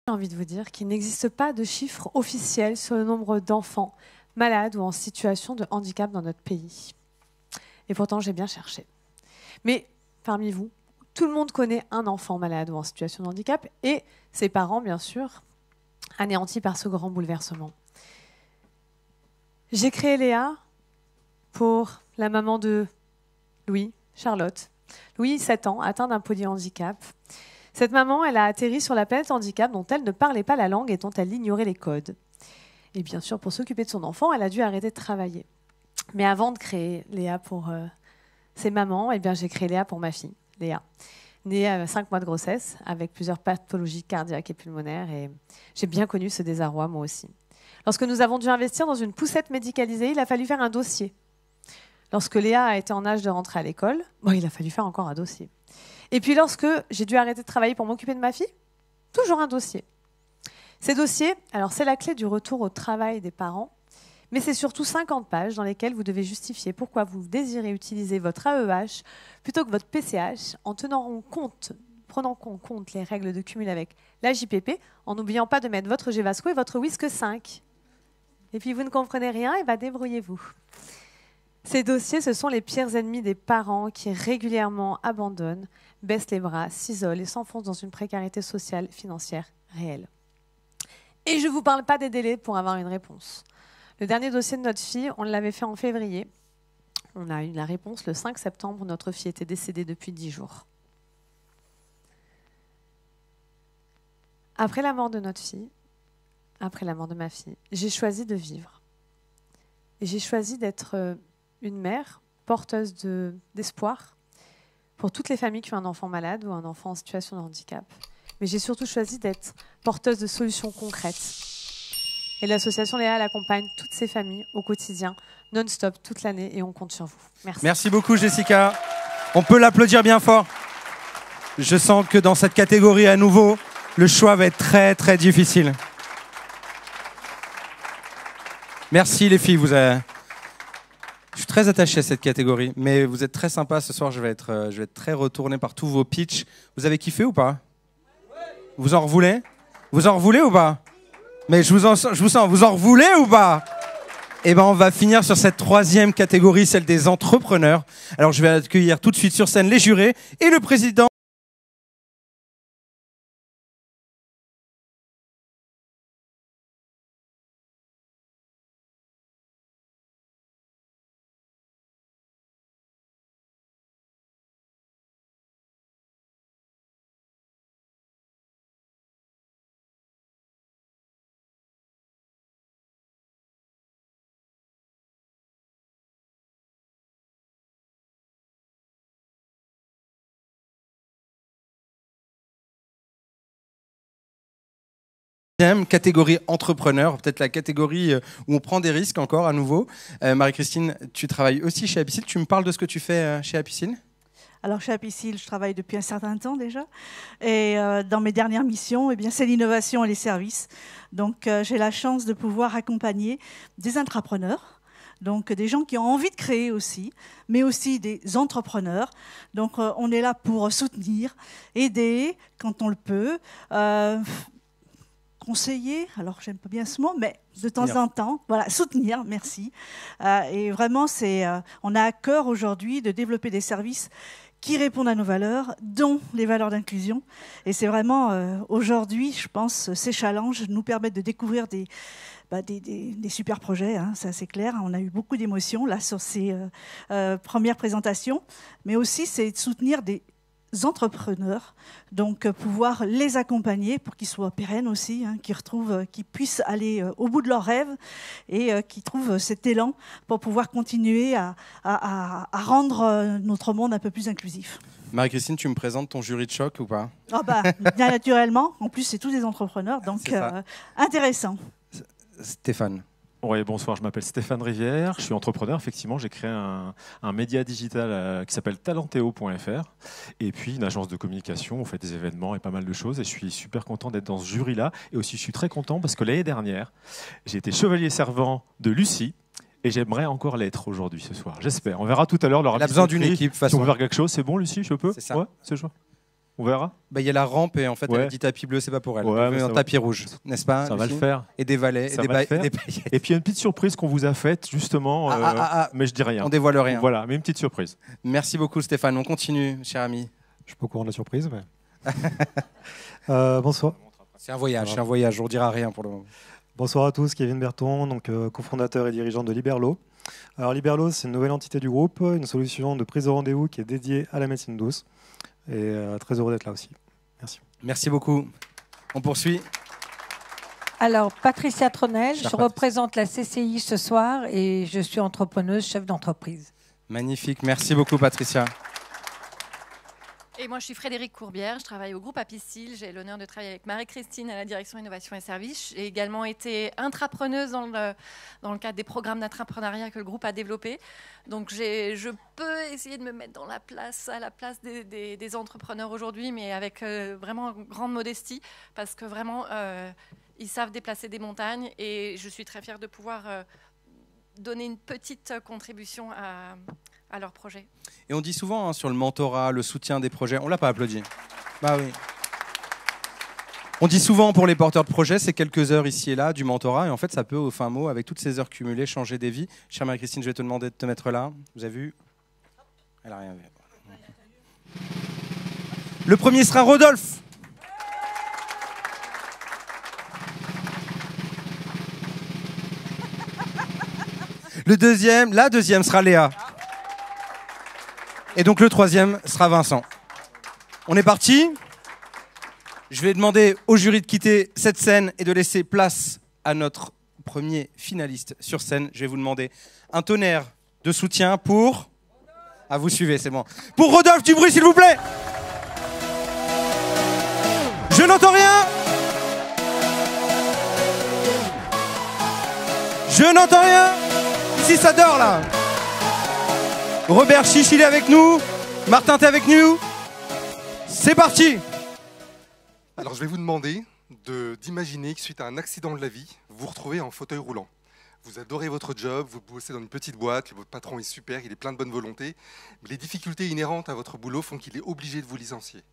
J'ai envie de vous dire qu'il n'existe pas de chiffre officiel sur le nombre d'enfants malades ou en situation de handicap dans notre pays. Et pourtant, j'ai bien cherché. Mais parmi vous, tout le monde connaît un enfant malade ou en situation de handicap et ses parents, bien sûr, anéantis par ce grand bouleversement. J'ai créé Léa pour la maman de Louis, Charlotte. Louis, 7 ans, atteint d'un polyhandicap. Cette maman, elle a atterri sur la planète handicap dont elle ne parlait pas la langue et dont elle ignorait les codes. Et bien sûr, pour s'occuper de son enfant, elle a dû arrêter de travailler. Mais avant de créer Léa pour ses mamans, eh bien, j'ai créé Léa pour ma fille, Léa, née à 5 mois de grossesse, avec plusieurs pathologies cardiaques et pulmonaires. Et j'ai bien connu ce désarroi, moi aussi. Lorsque nous avons dû investir dans une poussette médicalisée, il a fallu faire un dossier. Lorsque Léa a été en âge de rentrer à l'école, il a fallu faire encore un dossier. Et puis lorsque j'ai dû arrêter de travailler pour m'occuper de ma fille, toujours un dossier. Ces dossiers, alors c'est la clé du retour au travail des parents, mais c'est surtout 50 pages dans lesquelles vous devez justifier pourquoi vous désirez utiliser votre AEH plutôt que votre PCH en prenant en compte les règles de cumul avec la JPP, en n'oubliant pas de mettre votre Gevasco et votre WISC 5. Et puis vous ne comprenez rien, et débrouillez-vous. Ces dossiers, ce sont les pires ennemis des parents qui régulièrement abandonnent, baissent les bras, s'isolent et s'enfoncent dans une précarité sociale, financière réelle. Et je ne vous parle pas des délais pour avoir une réponse. Le dernier dossier de notre fille, on l'avait fait en février. On a eu la réponse le 5 septembre. Notre fille était décédée depuis 10 jours. Après la mort de notre fille, après la mort de ma fille, j'ai choisi de vivre. Et j'ai choisi d'être une mère porteuse d'espoir pour toutes les familles qui ont un enfant malade ou un enfant en situation de handicap. Mais j'ai surtout choisi d'être porteuse de solutions concrètes. Et l'association Léa, elle accompagne toutes ces familles au quotidien, non-stop, toute l'année, et on compte sur vous. Merci. Merci beaucoup, Jessica. On peut l'applaudir bien fort. Je sens que dans cette catégorie, à nouveau, le choix va être très, très difficile. Merci, les filles. Je suis très attaché à cette catégorie, mais vous êtes très sympas ce soir. Je vais être très retourné par tous vos pitchs. Vous avez kiffé ou pas? Vous en revoulez? Vous en revoulez ou pas? Mais je vous sens. Vous en revoulez ou pas? Eh ben, on va finir sur cette troisième catégorie, celle des entrepreneurs. Alors, je vais accueillir tout de suite sur scène les jurés et le président. Catégorie entrepreneur, peut-être la catégorie où on prend des risques encore à nouveau. Marie-Christine, tu travailles aussi chez Apicil. Tu me parles de ce que tu fais chez Apicil? Alors chez Apicil, je travaille depuis un certain temps déjà. Et dans mes dernières missions, eh bien, c'est l'innovation et les services. Donc j'ai la chance de pouvoir accompagner des intrapreneurs. Donc des gens qui ont envie de créer aussi, mais aussi des entrepreneurs. Donc on est là pour soutenir, aider quand on le peut, conseiller, alors j'aime pas bien ce mot, mais de temps en temps, voilà, soutenir, merci. Et vraiment, on a à cœur aujourd'hui de développer des services qui répondent à nos valeurs, dont les valeurs d'inclusion. Et c'est vraiment, aujourd'hui, je pense, ces challenges nous permettent de découvrir des super projets, hein, ça c'est clair. On a eu beaucoup d'émotions là sur ces premières présentations, mais aussi c'est de soutenir des entrepreneurs, donc pouvoir les accompagner pour qu'ils soient pérennes aussi, hein, qu'ils puissent aller au bout de leurs rêves et qu'ils trouvent cet élan pour pouvoir continuer à rendre notre monde un peu plus inclusif. Marie-Christine, tu me présentes ton jury de choc ou pas? Oh bah, bien naturellement, en plus c'est tous des entrepreneurs, donc intéressant. Stéphane. Oui, bonsoir, je m'appelle Stéphane Rivière, je suis entrepreneur, effectivement, j'ai créé un média digital qui s'appelle talenteo.fr et puis une agence de communication, on fait des événements et pas mal de choses et je suis super content d'être dans ce jury-là et aussi je suis très content parce que l'année dernière, j'ai été chevalier servant de Lucie et j'aimerais encore l'être aujourd'hui, ce soir, j'espère. On verra tout à l'heure. Elle a besoin d'une équipe, de toute façon. Si on veut faire quelque chose, c'est bon Lucie, je peux? C'est ça. Ouais, c'est chaud. On verra. Bah, y a la rampe et en fait, ouais. Elle a dit tapis bleu, c'est pas pour elle. Ouais, mais un tapis rouge, n'est-ce pas? Ça va le faire. Et des valets, et des paillettes. Et puis il y a une petite surprise qu'on vous a faite, justement, mais je dis rien. On dévoile rien. Voilà, mais une petite surprise. Merci beaucoup Stéphane. On continue, cher ami. Je suis pas au courant de la surprise, mais... bonsoir. C'est un voyage, on ne dira rien pour le moment. Bonsoir à tous, Kevin Berton, donc cofondateur et dirigeant de Liberlo. Alors Liberlo, c'est une nouvelle entité du groupe, une solution de prise de rendez-vous qui est dédiée à la médecine douce. Et très heureux d'être là aussi. Merci. Merci beaucoup. On poursuit. Alors, Patricia Tronel, je représente la CCI ce soir et je suis entrepreneuse, chef d'entreprise. Magnifique. Merci beaucoup, Patricia. Et moi, je suis Frédérique Courbière, je travaille au groupe Apicil. J'ai l'honneur de travailler avec Marie-Christine à la direction innovation et services. J'ai également été intrapreneuse dans le cadre des programmes d'intrapreneuriat que le groupe a développés. Donc, je peux essayer de me mettre à la place des entrepreneurs aujourd'hui, mais avec vraiment grande modestie, parce que vraiment, ils savent déplacer des montagnes et je suis très fière de pouvoir donner une petite contribution à leur projet. Et on dit souvent sur le mentorat, le soutien des projets, on l'a pas applaudi. Bah oui. On dit souvent pour les porteurs de projets, c'est quelques heures ici et là du mentorat, et en fait ça peut au fin mot, avec toutes ces heures cumulées, changer des vies. Chère Marie-Christine, je vais te demander de te mettre là. Vous avez vu? Elle a rien vu. Le premier sera Rodolphe. La deuxième sera Léa. Et donc le troisième sera Vincent. On est parti. Je vais demander au jury de quitter cette scène et de laisser place à notre premier finaliste sur scène. Je vais vous demander un tonnerre de soutien pour Ah, vous suivez, c'est bon. Pour Rodolphe, du bruit, s'il vous plaît. Je n'entends rien. Je n'entends rien. Ici, ça dort, là. Robert Chiche, il est avec nous. Martin, t'es avec nous. C'est parti. Alors, je vais vous demander d'imaginer que suite à un accident de la vie, vous vous retrouvez en fauteuil roulant. Vous adorez votre job, vous bossez dans une petite boîte, votre patron est super, il est plein de bonne volonté. Mais les difficultés inhérentes à votre boulot font qu'il est obligé de vous licencier.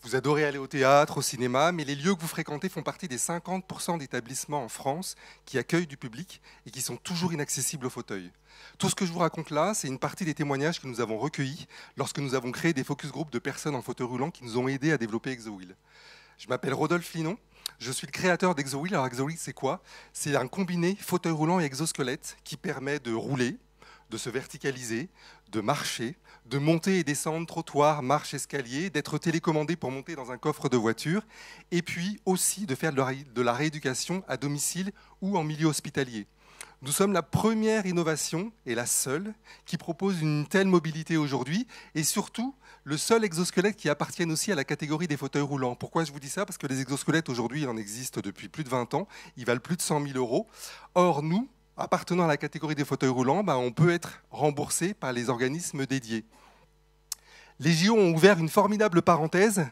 Vous adorez aller au théâtre, au cinéma, mais les lieux que vous fréquentez font partie des 50% d'établissements en France qui accueillent du public et qui sont toujours inaccessibles au fauteuil. Tout ce que je vous raconte là, c'est une partie des témoignages que nous avons recueillis lorsque nous avons créé des focus group de personnes en fauteuil roulant qui nous ont aidés à développer ExoWheel. Je m'appelle Rodolphe Linon. Je suis le créateur d'ExoWheel. Alors ExoWheel, c'est quoi? C'est un combiné fauteuil roulant et exosquelette qui permet de rouler, de se verticaliser, de marcher, de monter et descendre trottoir, marche, escalier, d'être télécommandé pour monter dans un coffre de voiture, et puis aussi de faire de la rééducation à domicile ou en milieu hospitalier. Nous sommes la première innovation, et la seule, qui propose une telle mobilité aujourd'hui, et surtout le seul exosquelette qui appartienne aussi à la catégorie des fauteuils roulants. Pourquoi je vous dis ça? Parce que les exosquelettes, aujourd'hui, il en existe depuis plus de 20 ans, ils valent plus de 100 000 €. Or, nous, appartenant à la catégorie des fauteuils roulants, on peut être remboursé par les organismes dédiés. Les JO ont ouvert une formidable parenthèse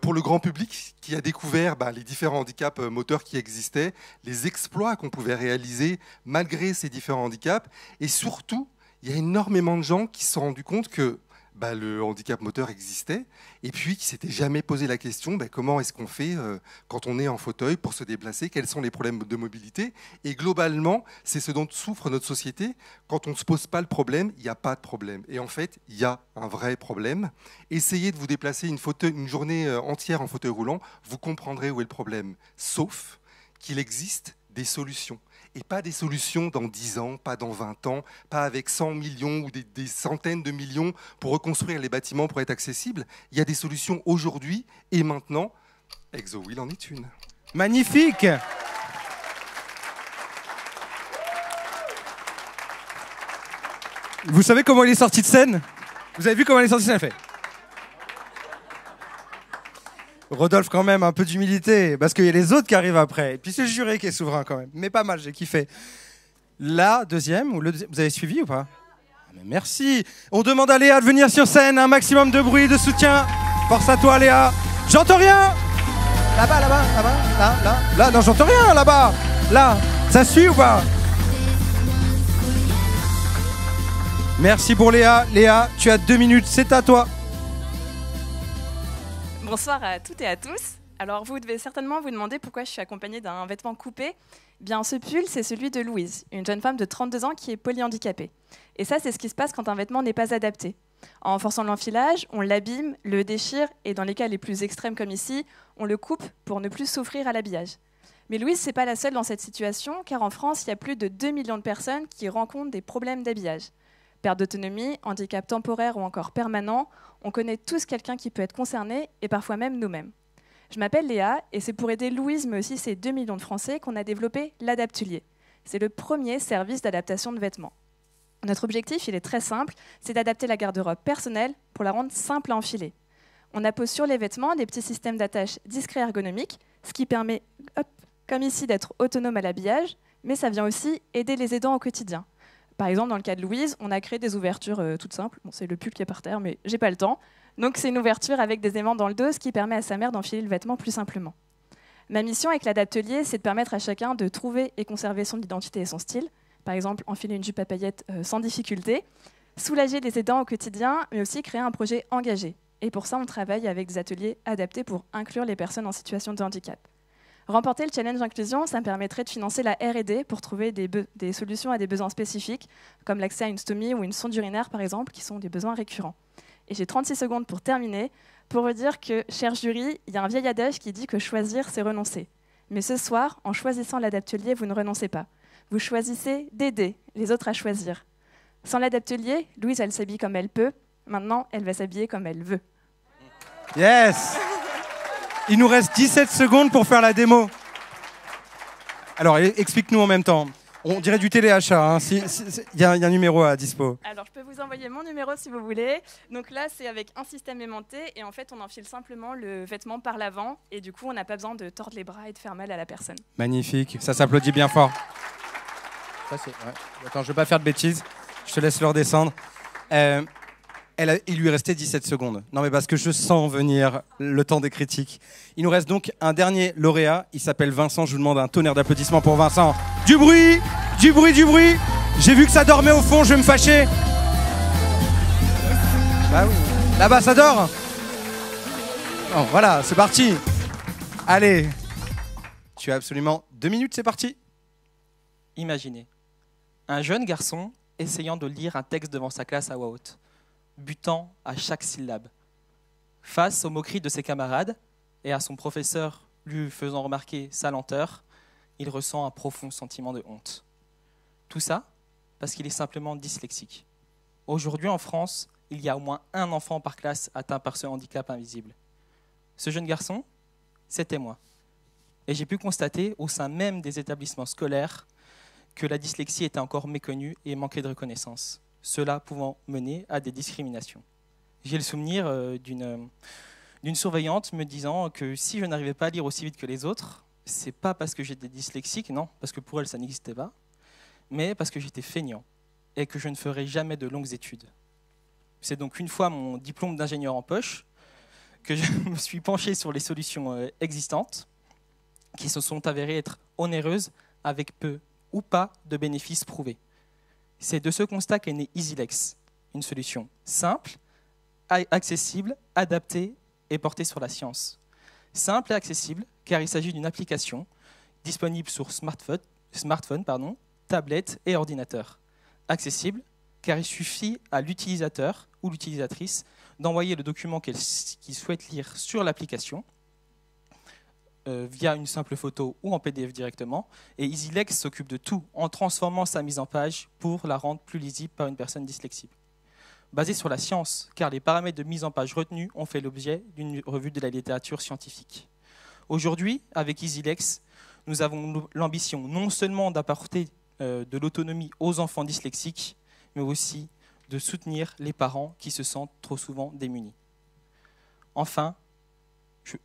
pour le grand public qui a découvert les différents handicaps moteurs qui existaient, les exploits qu'on pouvait réaliser malgré ces différents handicaps. Et surtout, il y a énormément de gens qui se sont rendus compte que le handicap moteur existait et puis qui ne s'étaient jamais posé la question comment est-ce qu'on fait quand on est en fauteuil pour se déplacer, quels sont les problèmes de mobilité. Et globalement, c'est ce dont souffre notre société. Quand on ne se pose pas le problème, il n'y a pas de problème. Et en fait, il y a un vrai problème. Essayez de vous déplacer une journée entière en fauteuil roulant, vous comprendrez où est le problème. Sauf qu'il existe des solutions. Et pas des solutions dans 10 ans, pas dans 20 ans, pas avec 100 millions ou des centaines de millions pour reconstruire les bâtiments pour être accessibles. Il y a des solutions aujourd'hui et maintenant. ExoWheel en est une. Magnifique. Vous savez comment il est sorti de scène? Vous avez vu comment il est sorti de scène? Elle fait. Rodolphe, quand même, un peu d'humilité, parce qu'il y a les autres qui arrivent après. Et puis c'est le jury qui est souverain quand même. Mais pas mal, j'ai kiffé. La deuxième, vous avez suivi ou pas? Mais merci. On demande à Léa de venir sur scène, un maximum de bruit, de soutien. Force à toi, Léa. J'entends rien. Là-bas, là-bas, là-bas, là. Non, j'entends rien, là-bas. Là, ça suit ou pas? Merci pour Léa. Léa, tu as 2 minutes, c'est à toi. Bonsoir à toutes et à tous. Alors vous devez certainement vous demander pourquoi je suis accompagnée d'un vêtement coupé. Bien, ce pull, c'est celui de Louise, une jeune femme de 32 ans qui est polyhandicapée. Et ça, c'est ce qui se passe quand un vêtement n'est pas adapté. En forçant l'enfilage, on l'abîme, le déchire, et dans les cas les plus extrêmes comme ici, on le coupe pour ne plus souffrir à l'habillage. Mais Louise, c'est pas la seule dans cette situation, car en France, il y a plus de 2 millions de personnes qui rencontrent des problèmes d'habillage. Perte d'autonomie, handicap temporaire ou encore permanent, on connaît tous quelqu'un qui peut être concerné, et parfois même nous-mêmes. Je m'appelle Léa, et c'est pour aider Louise, mais aussi ces 2 millions de Français, qu'on a développé l'Adaptulier. C'est le premier service d'adaptation de vêtements. Notre objectif, il est très simple, c'est d'adapter la garde-robe personnelle pour la rendre simple à enfiler. On appose sur les vêtements des petits systèmes d'attache discrets ergonomiques, ce qui permet, comme ici, d'être autonome à l'habillage, mais ça vient aussi aider les aidants au quotidien. Par exemple, dans le cas de Louise, on a créé des ouvertures toutes simples. Bon, c'est le pull qui est par terre, mais j'ai pas le temps. Donc c'est une ouverture avec des aimants dans le dos, ce qui permet à sa mère d'enfiler le vêtement plus simplement. Ma mission avec l'Adaptelier, c'est de permettre à chacun de trouver et conserver son identité et son style. Par exemple, enfiler une jupe à paillettes sans difficulté, soulager les aidants au quotidien, mais aussi créer un projet engagé. Et pour ça, on travaille avec des ateliers adaptés pour inclure les personnes en situation de handicap. Remporter le challenge inclusion, ça me permettrait de financer la R&D pour trouver des solutions à des besoins spécifiques, comme l'accès à une stomie ou une sonde urinaire, par exemple, qui sont des besoins récurrents. Et j'ai 36 secondes pour terminer, pour vous dire que, cher jury, il y a un vieil adage qui dit que choisir, c'est renoncer. Mais ce soir, en choisissant l'Adaptelier, vous ne renoncez pas. Vous choisissez d'aider les autres à choisir. Sans l'Adaptelier, Louise, elle s'habille comme elle peut. Maintenant, elle va s'habiller comme elle veut. Yes. Il nous reste 17 secondes pour faire la démo. Alors, explique-nous en même temps. On dirait du téléachat. Hein. Il y a un numéro à dispo. Alors, je peux vous envoyer mon numéro si vous voulez. Donc là, c'est avec un système aimanté. Et en fait, on enfile simplement le vêtement par l'avant. Et du coup, on n'a pas besoin de tordre les bras et de faire mal à la personne. Magnifique. Ça s'applaudit bien fort. Ça, ouais. Attends, je ne vais pas faire de bêtises. Je te laisse le redescendre. Il lui restait 17 secondes. Non, mais parce que je sens venir le temps des critiques. Il nous reste donc un dernier lauréat. Il s'appelle Vincent. Je vous demande un tonnerre d'applaudissements pour Vincent. Du bruit, du bruit, du bruit. J'ai vu que ça dormait au fond. Je vais me fâcher. Bah oui. Là-bas, ça dort. Oh, voilà, c'est parti. Allez. Tu as absolument 2 minutes. C'est parti. Imaginez un jeune garçon essayant de lire un texte devant sa classe à voix haute, butant à chaque syllabe. Face aux moqueries de ses camarades et à son professeur lui faisant remarquer sa lenteur, il ressent un profond sentiment de honte. Tout ça parce qu'il est simplement dyslexique. Aujourd'hui en France, il y a au moins un enfant par classe atteint par ce handicap invisible. Ce jeune garçon, c'était moi. Et j'ai pu constater au sein même des établissements scolaires que la dyslexie était encore méconnue et manquait de reconnaissance, cela pouvant mener à des discriminations. J'ai le souvenir d'une surveillante me disant que si je n'arrivais pas à lire aussi vite que les autres, c'est pas parce que j'étais dyslexique, non, parce que pour elle ça n'existait pas, mais parce que j'étais feignant et que je ne ferais jamais de longues études. C'est donc une fois mon diplôme d'ingénieur en poche que je me suis penché sur les solutions existantes qui se sont avérées être onéreuses avec peu ou pas de bénéfices prouvés. C'est de ce constat qu'est né EasyLex, une solution simple, accessible, adaptée et portée sur la science. Simple et accessible car il s'agit d'une application disponible sur smartphone, tablette et ordinateur. Accessible car il suffit à l'utilisateur ou l'utilisatrice d'envoyer le document qu'il souhaite lire sur l'application via une simple photo ou en PDF directement. Et EasyLex s'occupe de tout en transformant sa mise en page pour la rendre plus lisible par une personne dyslexique. Basée sur la science, car les paramètres de mise en page retenus ont fait l'objet d'une revue de la littérature scientifique. Aujourd'hui, avec EasyLex, nous avons l'ambition non seulement d'apporter de l'autonomie aux enfants dyslexiques, mais aussi de soutenir les parents qui se sentent trop souvent démunis. Enfin,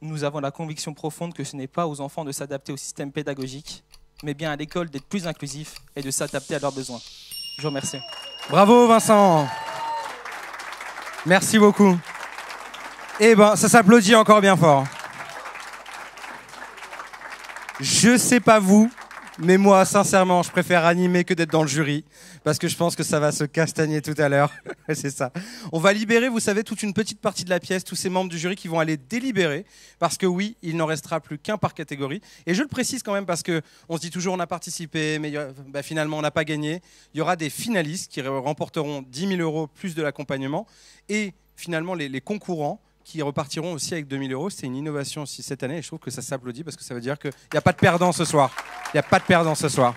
nous avons la conviction profonde que ce n'est pas aux enfants de s'adapter au système pédagogique, mais bien à l'école d'être plus inclusif et de s'adapter à leurs besoins. Je vous remercie. Bravo Vincent. Merci beaucoup. Eh ben, ça s'applaudit encore bien fort. Je sais pas vous, mais moi, sincèrement, je préfère animer que d'être dans le jury, parce que je pense que ça va se castagner tout à l'heure. C'est ça. On va libérer, vous savez, toute une petite partie de la pièce, tous ces membres du jury qui vont aller délibérer, parce que oui, il n'en restera plus qu'un par catégorie. Et je le précise quand même, parce qu'on se dit toujours on a participé, mais finalement on n'a pas gagné. Il y aura des finalistes qui remporteront 10 000 € plus de l'accompagnement, et finalement les concurrents qui repartiront aussi avec 2 000 €. C'est une innovation aussi cette année et je trouve que ça s'applaudit parce que ça veut dire qu'il n'y a pas de perdant ce soir. Il n'y a pas de perdant ce soir.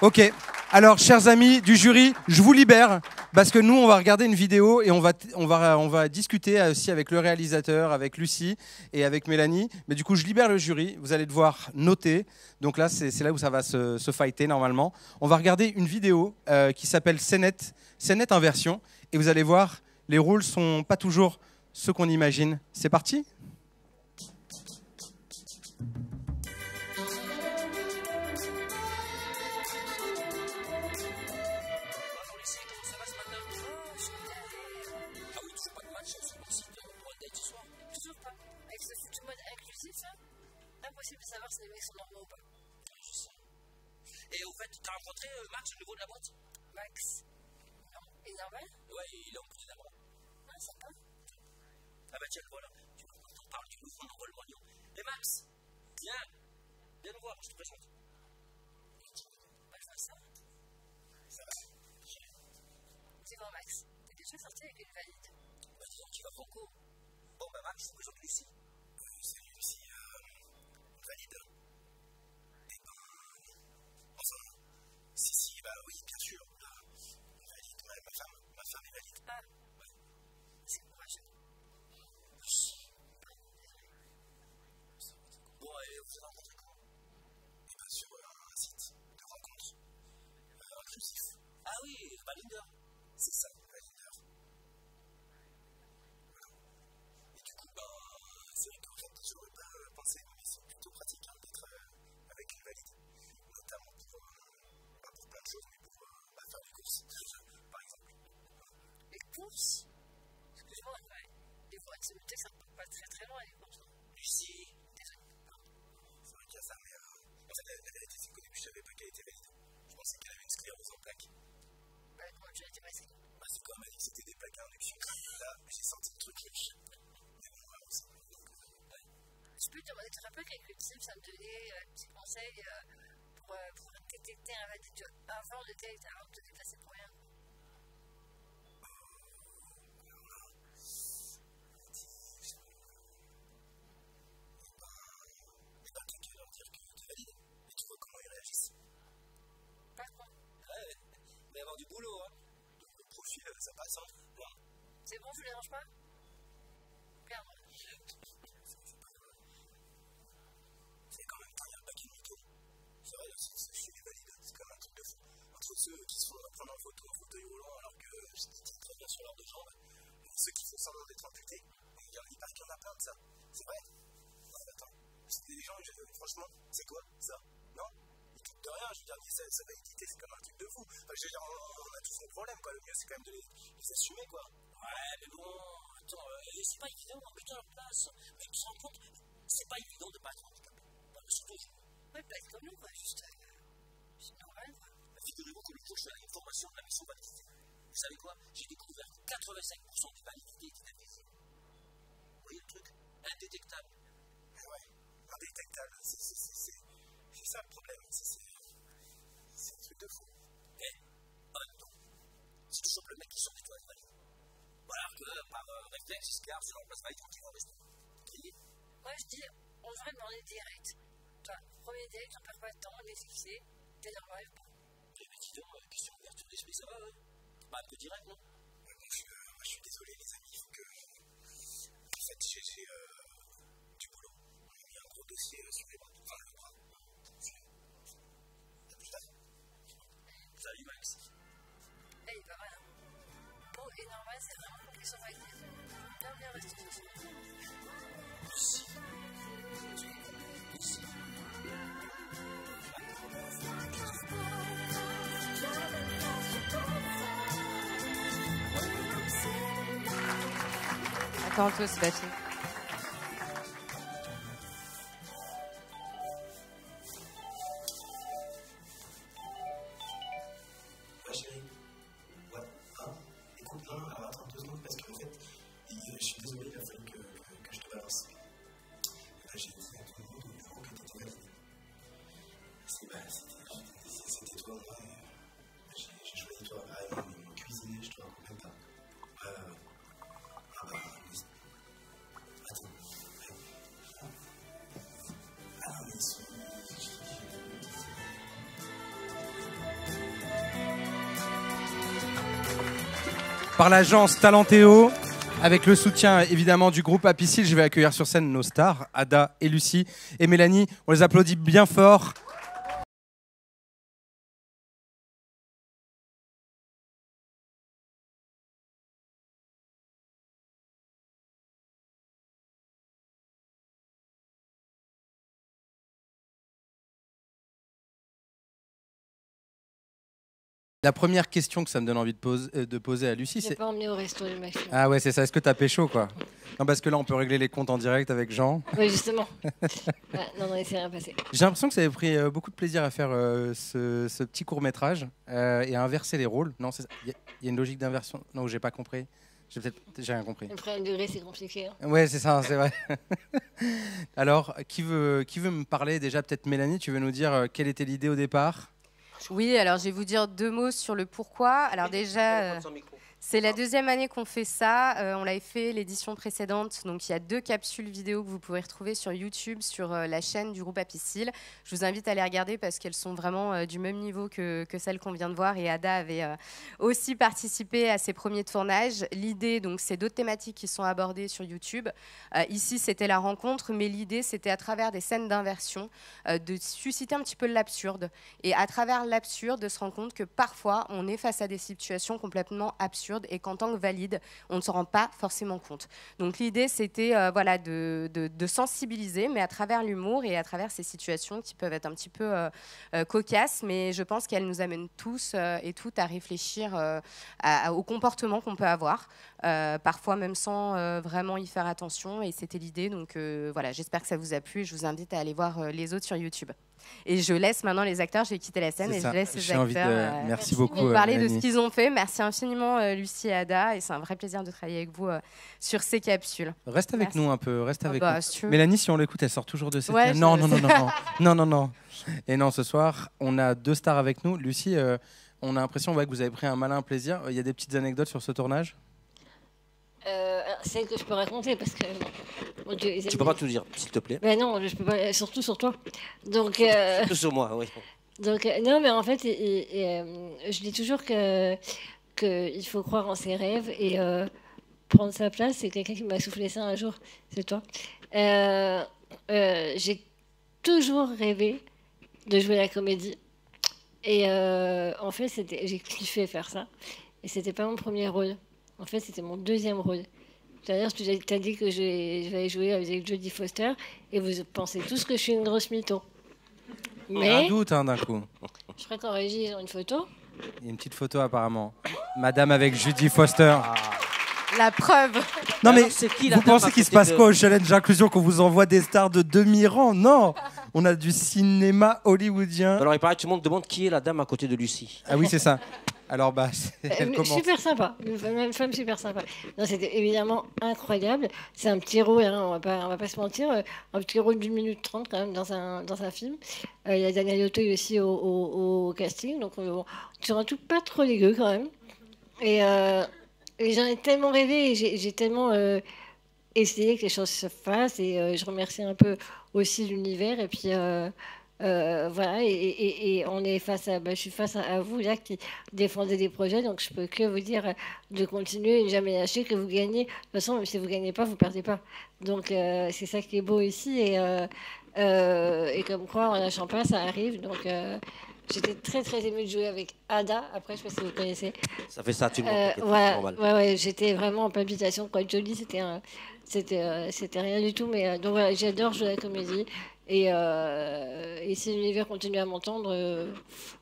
Ok, alors chers amis du jury, je vous libère parce que nous on va regarder une vidéo et on va discuter aussi avec le réalisateur, avec Lucie et avec Mélanie. Mais du coup je libère le jury, vous allez devoir noter. Donc là c'est là où ça va se fighter normalement. On va regarder une vidéo qui s'appelle CNET Inversion et vous allez voir, les rôles sont pas toujours ce qu'on imagine. C'est parti ? Impossible de savoir si les mecs sont normaux ou pas. Je sais. Et au fait, t'as rencontré Max au niveau de la boîte ? Max ? Non. Il est normal ? Ouais, il est en plus d'abord. Ah, sympa. Ah bah tiens, voilà. Tu vois, quand on parle du nouveau enrôlement Lyon. Et Max, viens nous voir, je te présente. Bah, je vois ça. Ça va. C'est bon, Max. T'es déjà sorti avec une valide ? Bah, disons qu'il va beaucoup. Bon, bah, Max, je te présente Lucie. Salut, Lucie. Valide. Et ben. Enfin. Si, bah oui, bien sûr. Valide, ouais, ma femme est valide. Ah. Ouais. C'est courageux. Bon, et vous avez rencontré comment ? Et bien sur un site de rencontre. se douter que ça ne part pas très très loin, je pense. Lucie, désolé. C'est vrai qu'il y a ça, mais en fait, la vérité, c'est qu'au début, je savais pas qu'elle était valide. Je pensais qu'elle avait une sclérose en plaques. Bah, comment tu l'as été passé? Bah, c'est quand elle m'a dit que c'était des plaques à induction. Là, j'ai senti le truc louche. Mais bon, voilà, aussi. Je peux te demander, tu te rappelles quelques tips à me donner, petits conseils pour détecter un valide avant de te déplacer pour rien? Mais avoir du boulot, hein. Le profil, ça passe, hein. Bon. C'est bon, je ne dérange pas? Bien. C'est quand même un paquet de mythos. C'est vrai, je suis valide, c'est quand même un truc de fou. Entre ceux qui se font prendre en photo en fauteuil roulant alors que je tiens très bien sur leurs deux jambes, et ceux qui font semblant d'être amputés, il paraît qu'il y en a plein de ça. C'est vrai? Non, attends. C'est des gens, franchement, c'est quoi ça? Non? De rien, je veux dire, sa validité, c'est comme un truc de fou. Enfin, je veux dire, on a tous nos problèmes, quoi. Le mieux, c'est quand même de les assumer, quoi. Ouais, mais bon, attends, c'est pas évident, mettons à leur place. Mais tu te rends compte, c'est pas évident de pas être handicapé. Surtout, ouais, pas être comme nous, quoi, juste. C'est normal, quoi. Figurez-vous que le jour où je suis allé à une formation de la mission validité, vous savez quoi? J'ai découvert que 85% des validités étaient invisibles. Vous voyez le truc? Indétectable. Ouais, indétectable, c'est ça le problème. C'est un truc de fou. Et honnêtement, c'est toujours le mec qui sort des toilettes valides. Voilà que par réflexe, il se garde sur la place valide quand ils vont rester. Moi, je dis, on devrait demander direct. Toi, premier direct, on perd pas de temps, on est fixé, t'es normal. Mais dis donc, question d'ouverture d'esprit, ça va, hein? Bah, un peu direct, non? Moi, je suis désolé, les amis, il faut que. En fait, j'ai du boulot. On a mis un gros dossier sur les bras. Enfin, le bras. Salut, Max. Eh, il est pas mal, hein? Bon, et normal, c'est vraiment pour qu'ils soient validés. Bien, bien, rester dessus. Merci. Attends-toi, Sébastien. Ouais, chérie. Ouais. Hein? Écoute, non, alors attends 2 secondes parce qu'en fait, je suis désolé, il a fallu que je te balance. Là, j'ai dit à tout le monde au bureau que t'étais valide. C'était toi, moi. J'ai choisi toi. Ah non, mais mon cuisinier, je te raconte même pas. Ah bah, attends. Ah non, mais ils sont. Par l'agence Talentéo, avec le soutien évidemment du groupe Apicil, je vais accueillir sur scène nos stars, Ada et Lucie et Mélanie. On les applaudit bien fort. La première question que ça me donne envie de poser à Lucie, J'ai c'est... pas emmené au resto le maximum. Ah ouais, c'est ça. Est-ce que t'as pécho, quoi? Non, parce que là, on peut régler les comptes en direct avec Jean. Oui, justement. Non, il s'est rien passé. J'ai l'impression que ça avait pris beaucoup de plaisir à faire ce petit court-métrage et à inverser les rôles. Non, il y a une logique d'inversion. Non, j'ai pas compris. J'ai rien compris. Le premier degré, c'est compliqué. Hein. Ouais, c'est ça, c'est vrai. Alors, qui veut me parler? Déjà, peut-être Mélanie, tu veux nous dire quelle était l'idée au départ? Oui, alors je vais vous dire 2 mots sur le pourquoi. Alors déjà, c'est la 2e année qu'on fait ça. On l'avait fait l'édition précédente. Donc il y a 2 capsules vidéo que vous pouvez retrouver sur YouTube, sur la chaîne du groupe Apicil. Je vous invite à les regarder parce qu'elles sont vraiment du même niveau que celles qu'on vient de voir. Et Ada avait aussi participé à ces premiers tournages. L'idée, donc, c'est d'autres thématiques qui sont abordées sur YouTube. Ici, c'était la rencontre, mais l'idée, c'était à travers des scènes d'inversion, de susciter un petit peu l'absurde. Et à travers l'absurde, de se rendre compte que parfois, on est face à des situations complètement absurdes. absurde et qu'en tant que valide, on ne s'en rend pas forcément compte. Donc l'idée, c'était voilà, de sensibiliser, mais à travers l'humour et à travers ces situations qui peuvent être un petit peu cocasses, mais je pense qu'elles nous amènent tous et toutes à réfléchir au comportement qu'on peut avoir, parfois même sans vraiment y faire attention, et c'était l'idée. Donc voilà, j'espère que ça vous a plu et je vous invite à aller voir les autres sur YouTube. Et je laisse maintenant les acteurs, j'ai quitté la scène et je laisse les acteurs merci beaucoup, parler de Mélanie. ce qu'ils ont fait. Merci infiniment Lucie et Ada, et c'est un vrai plaisir de travailler avec vous sur ces capsules. Reste avec nous un peu, reste avec nous. Si tu veux. Mélanie, si on l'écoute, elle sort toujours de cette... Ouais, non. Et non, ce soir, on a 2 stars avec nous. Lucie, on a l'impression que vous avez pris un malin plaisir. Il y a des petites anecdotes sur ce tournage? Celle que je peux raconter parce que mon Dieu, Tu peux pas tout dire, s'il te plaît. Ben non, je peux pas, surtout sur toi. Donc Surtout sur moi, oui. Donc non, mais en fait, je dis toujours que il faut croire en ses rêves et prendre sa place. C'est quelqu'un qui m'a soufflé ça un jour, c'est toi. J'ai toujours rêvé de jouer la comédie et en fait, j'ai kiffé faire ça. Et c'était pas mon premier rôle. En fait, c'était mon 2e rôle. D'ailleurs, tu as dit que je vais jouer avec Jodie Foster et vous pensez tous que je suis une grosse mytho. Il y a un doute d'un coup. Je crois qu'en régie, ils ont une photo. Il y a une petite photo apparemment. Madame avec Jodie Foster. La preuve. Non mais qui, la vous dame pensez à qu'il se côté passe de- quoi au challenge d'inclusion, qu'on vous envoie des stars de demi-rang? Non, on a du cinéma hollywoodien. Alors il paraît que tout le monde demande qui est la dame à côté de Lucie. Ah oui, c'est ça. Alors elle commence. Super sympa, une femme super sympa. Non, c'était évidemment incroyable. C'est un petit rôle, hein, on va pas se mentir, un petit rôle d'1 minute 30 quand même dans un film. Il y a Daniel Auteuil aussi au casting, donc bon, sur un truc pas trop dégueu quand même. Et j'en ai tellement rêvé, et j'ai tellement essayé que les choses se fassent, et je remercie un peu aussi l'univers, et puis voilà, et on est je suis face à vous là qui défendez des projets, donc je peux que vous dire de continuer et ne jamais lâcher, que vous gagnez. De toute façon, même si vous gagnez pas, vous perdez pas. Donc c'est ça qui est beau ici, et comme quoi en lâchant pas, ça arrive. Donc j'étais très très émue de jouer avec Ada. Après, je sais pas si vous connaissez. Ça fait ça, tout le monde. t'inquiète, c'est Voilà, normal. ouais, j'étais vraiment en palpitation. Quoi, Jolie, c'était rien du tout. Mais donc voilà, j'adore jouer à la comédie. Et si l'univers continue à m'entendre,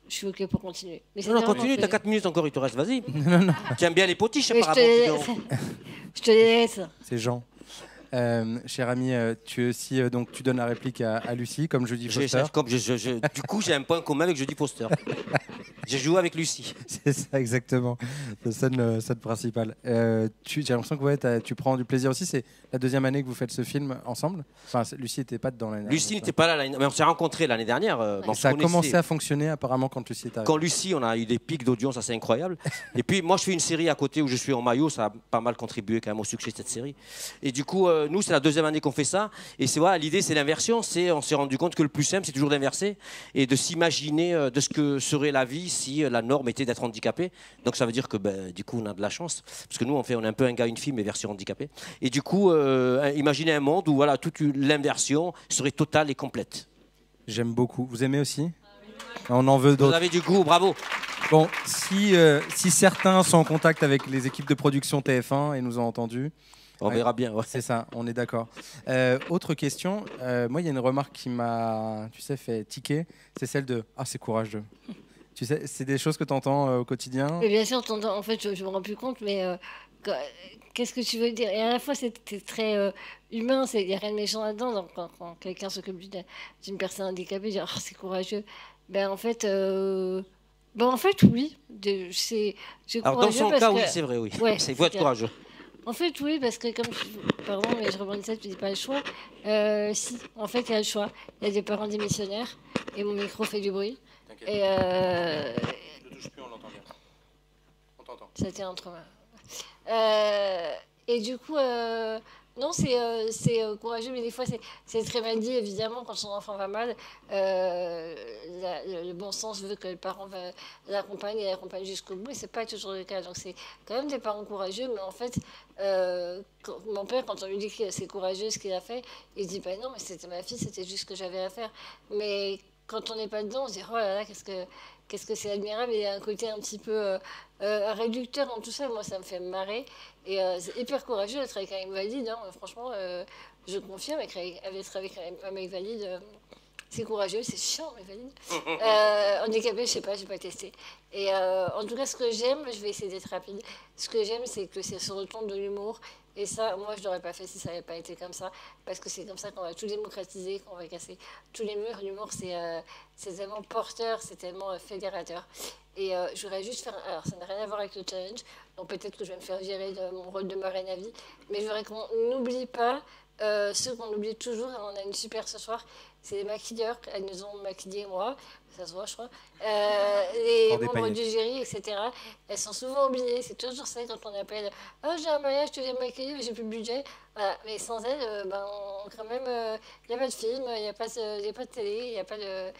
je suis OK pour continuer. Mais c'est Non, vraiment continue, que- t'as 4 minutes encore, il te reste, vas-y. Non. Tu aimes bien les potiches, Mais apparemment. je te laisse. C'est Jean. Cher ami, tu aussi, donc tu donnes la réplique à Lucie, comme Jodie Foster. Du coup, j'ai un point commun avec Jodie Foster. J'ai joué avec Lucie. C'est ça, exactement. C'est la scène principale. J'ai l'impression que tu prends du plaisir aussi. C'est la 2e année que vous faites ce film ensemble. Enfin, Lucie n'était pas dedans l'année dernière. Lucie n'était pas là, mais on s'est rencontrés l'année dernière. On se Ça a connaissait. commencé à fonctionner apparemment quand Lucie est arrivée. Quand Lucie, on a eu des pics d'audience assez incroyables. Et puis moi, je fais une série à côté où je suis en maillot. Ça a pas mal contribué quand même au succès de cette série. Et du coup, nous, c'est la 2e année qu'on fait ça. Et c'est voilà, l'idée, c'est l'inversion. On s'est rendu compte que le plus simple, c'est toujours d'inverser et de s'imaginer de ce que serait la vie si la norme était d'être handicapé. Donc ça veut dire que du coup, on a de la chance. Parce que nous, on est un peu un gars, une fille, mais version handicapée. Et du coup, imaginez un monde où voilà, toute l'inversion serait totale et complète. J'aime beaucoup. Vous aimez aussi? On en veut d'autres. Vous avez du goût, bravo. Bon, si certains sont en contact avec les équipes de production TF1 et nous ont entendus, on verra bien. Ouais. C'est ça, on est d'accord. Autre question, moi il y a une remarque qui m'a, fait tiquer, c'est celle de « Ah, c'est courageux ». Tu sais, c'est des choses que tu entends au quotidien. Mais bien sûr, en fait, je me rends plus compte, mais qu'est-ce que tu veux dire? Et à la fois, c'est très humain, il n'y a rien de méchant là-dedans. Donc, quand quelqu'un s'occupe d'une personne handicapée, dire oh, c'est courageux. En fait, oui. Alors, dans son cas, oui, c'est vrai, oui. Ouais, il faut être courageux. En fait, oui, parce que pardon, mais je rebondissais, tu dis pas le choix. Si, en fait, il y a le choix. Il y a des parents démissionnaires et mon micro fait du bruit. Et ne touche plus, on l'entend bien. On t'entend. Ça tient entre mains. Et du coup, non, c'est courageux, mais des fois, c'est très mal dit, évidemment, quand son enfant va mal. Le bon sens veut que le parent l'accompagne et l'accompagne jusqu'au bout, et c'est pas toujours le cas. Donc, c'est quand même des parents courageux, mais en fait, mon père, quand on lui dit que c'est courageux ce qu'il a fait, il dit non, mais c'était ma fille, c'était juste ce que j'avais à faire. Mais quand on n'est pas dedans, on se dit oh là là, qu'est-ce que c'est admirable. Et il y a un côté un petit peu réducteur dans tout ça. Moi, ça me fait marrer. Et c'est hyper courageux d'être avec un mec valide. Hein. Franchement, je confirme, être avec un mec valide, c'est courageux, c'est chiant, mais valide. Handicapé, je sais pas, j'ai pas testé. Et en tout cas, ce que j'aime, je vais essayer d'être rapide. Ce que j'aime, c'est que c'est ce retour de l'humour. Et ça, moi, je l'aurais pas fait si ça n'avait pas été comme ça. Parce que c'est comme ça qu'on va tout démocratiser, qu'on va casser tous les murs. L'humour, c'est tellement porteur, c'est tellement fédérateur. Et je voudrais juste faire... Alors, ça n'a rien à voir avec le challenge. Donc, peut-être que je vais me faire virer de mon rôle de marraine à vie. Mais je voudrais qu'on n'oublie pas ceux qu'on oublie toujours. Et on a une super ce soir. C'est les maquilleurs. Elles nous ont maquillés, moi. Ça se voit, je crois. Les membres du jury, etc. Elles sont souvent oubliées. C'est toujours ça quand on appelle. Oh, j'ai un mariage, tu viens me maquiller, mais j'ai plus de budget. Voilà. Mais sans elles, quand même, il n'y a pas de film, il n'y a pas de télé, il n'y a pas de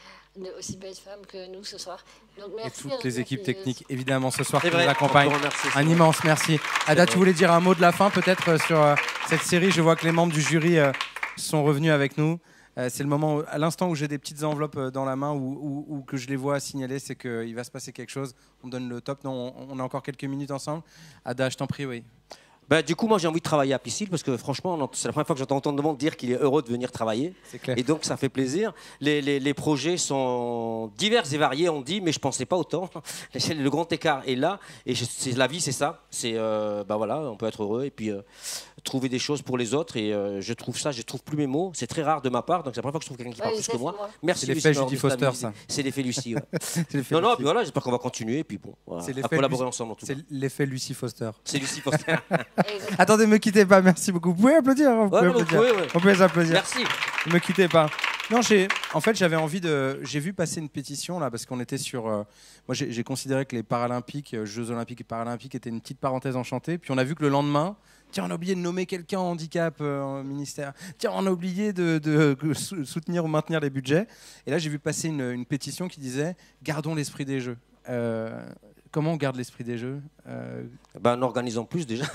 aussi belles femmes que nous ce soir. Donc, merci. Et toutes les équipes techniques, évidemment, ce soir, C'est qui vrai, nous accompagnent. Un immense merci. Ada, tu voulais dire un mot de la fin, peut-être, sur cette série. Je vois que les membres du jury sont revenus avec nous. C'est le moment, à l'instant où j'ai des petites enveloppes dans la main ou que je les vois signaler, c'est qu'il va se passer quelque chose. On donne le top. Non, on a encore quelques minutes ensemble. Ada, je t'en prie, oui. Bah, du coup, moi, j'ai envie de travailler à Piscile parce que franchement, c'est la première fois que j'entends autant de monde dire qu'il est heureux de venir travailler. C'est clair. Et donc, ça fait plaisir. Les projets sont divers et variés, on dit, mais je pensais pas autant. Le grand écart est là. Et la vie, c'est ça. C'est, voilà, on peut être heureux et puis trouver des choses pour les autres. Et je trouve plus mes mots. C'est très rare de ma part. Donc, c'est la première fois que je trouve quelqu'un qui parle plus que moi. Merci, c'est l'effet Judy Foster, ça. C'est l'effet Lucie. Ouais. L'effet non, Lucie. puis voilà, j'espère qu'on va continuer. Et puis bon, voilà, à collaborer ensemble en tout cas. C'est l'effet Lucie Foster. C'est Lucie Foster. Attendez, ne me quittez pas, merci beaucoup. Vous pouvez applaudir, hein, vous pouvez applaudir. On peut les applaudir. Merci. Ne me quittez pas. Non, en fait, j'avais envie de... J'ai vu passer une pétition, là, parce qu'on était sur... moi, j'ai considéré que les Paralympiques, Jeux Olympiques et Paralympiques étaient une petite parenthèse enchantée. Puis on a vu que le lendemain, tiens, on a oublié de nommer quelqu'un en handicap au ministère. Tiens, on a oublié de soutenir ou maintenir les budgets. Et là, j'ai vu passer une pétition qui disait « Gardons l'esprit des Jeux ». Comment on garde l'esprit des Jeux En organisant plus déjà.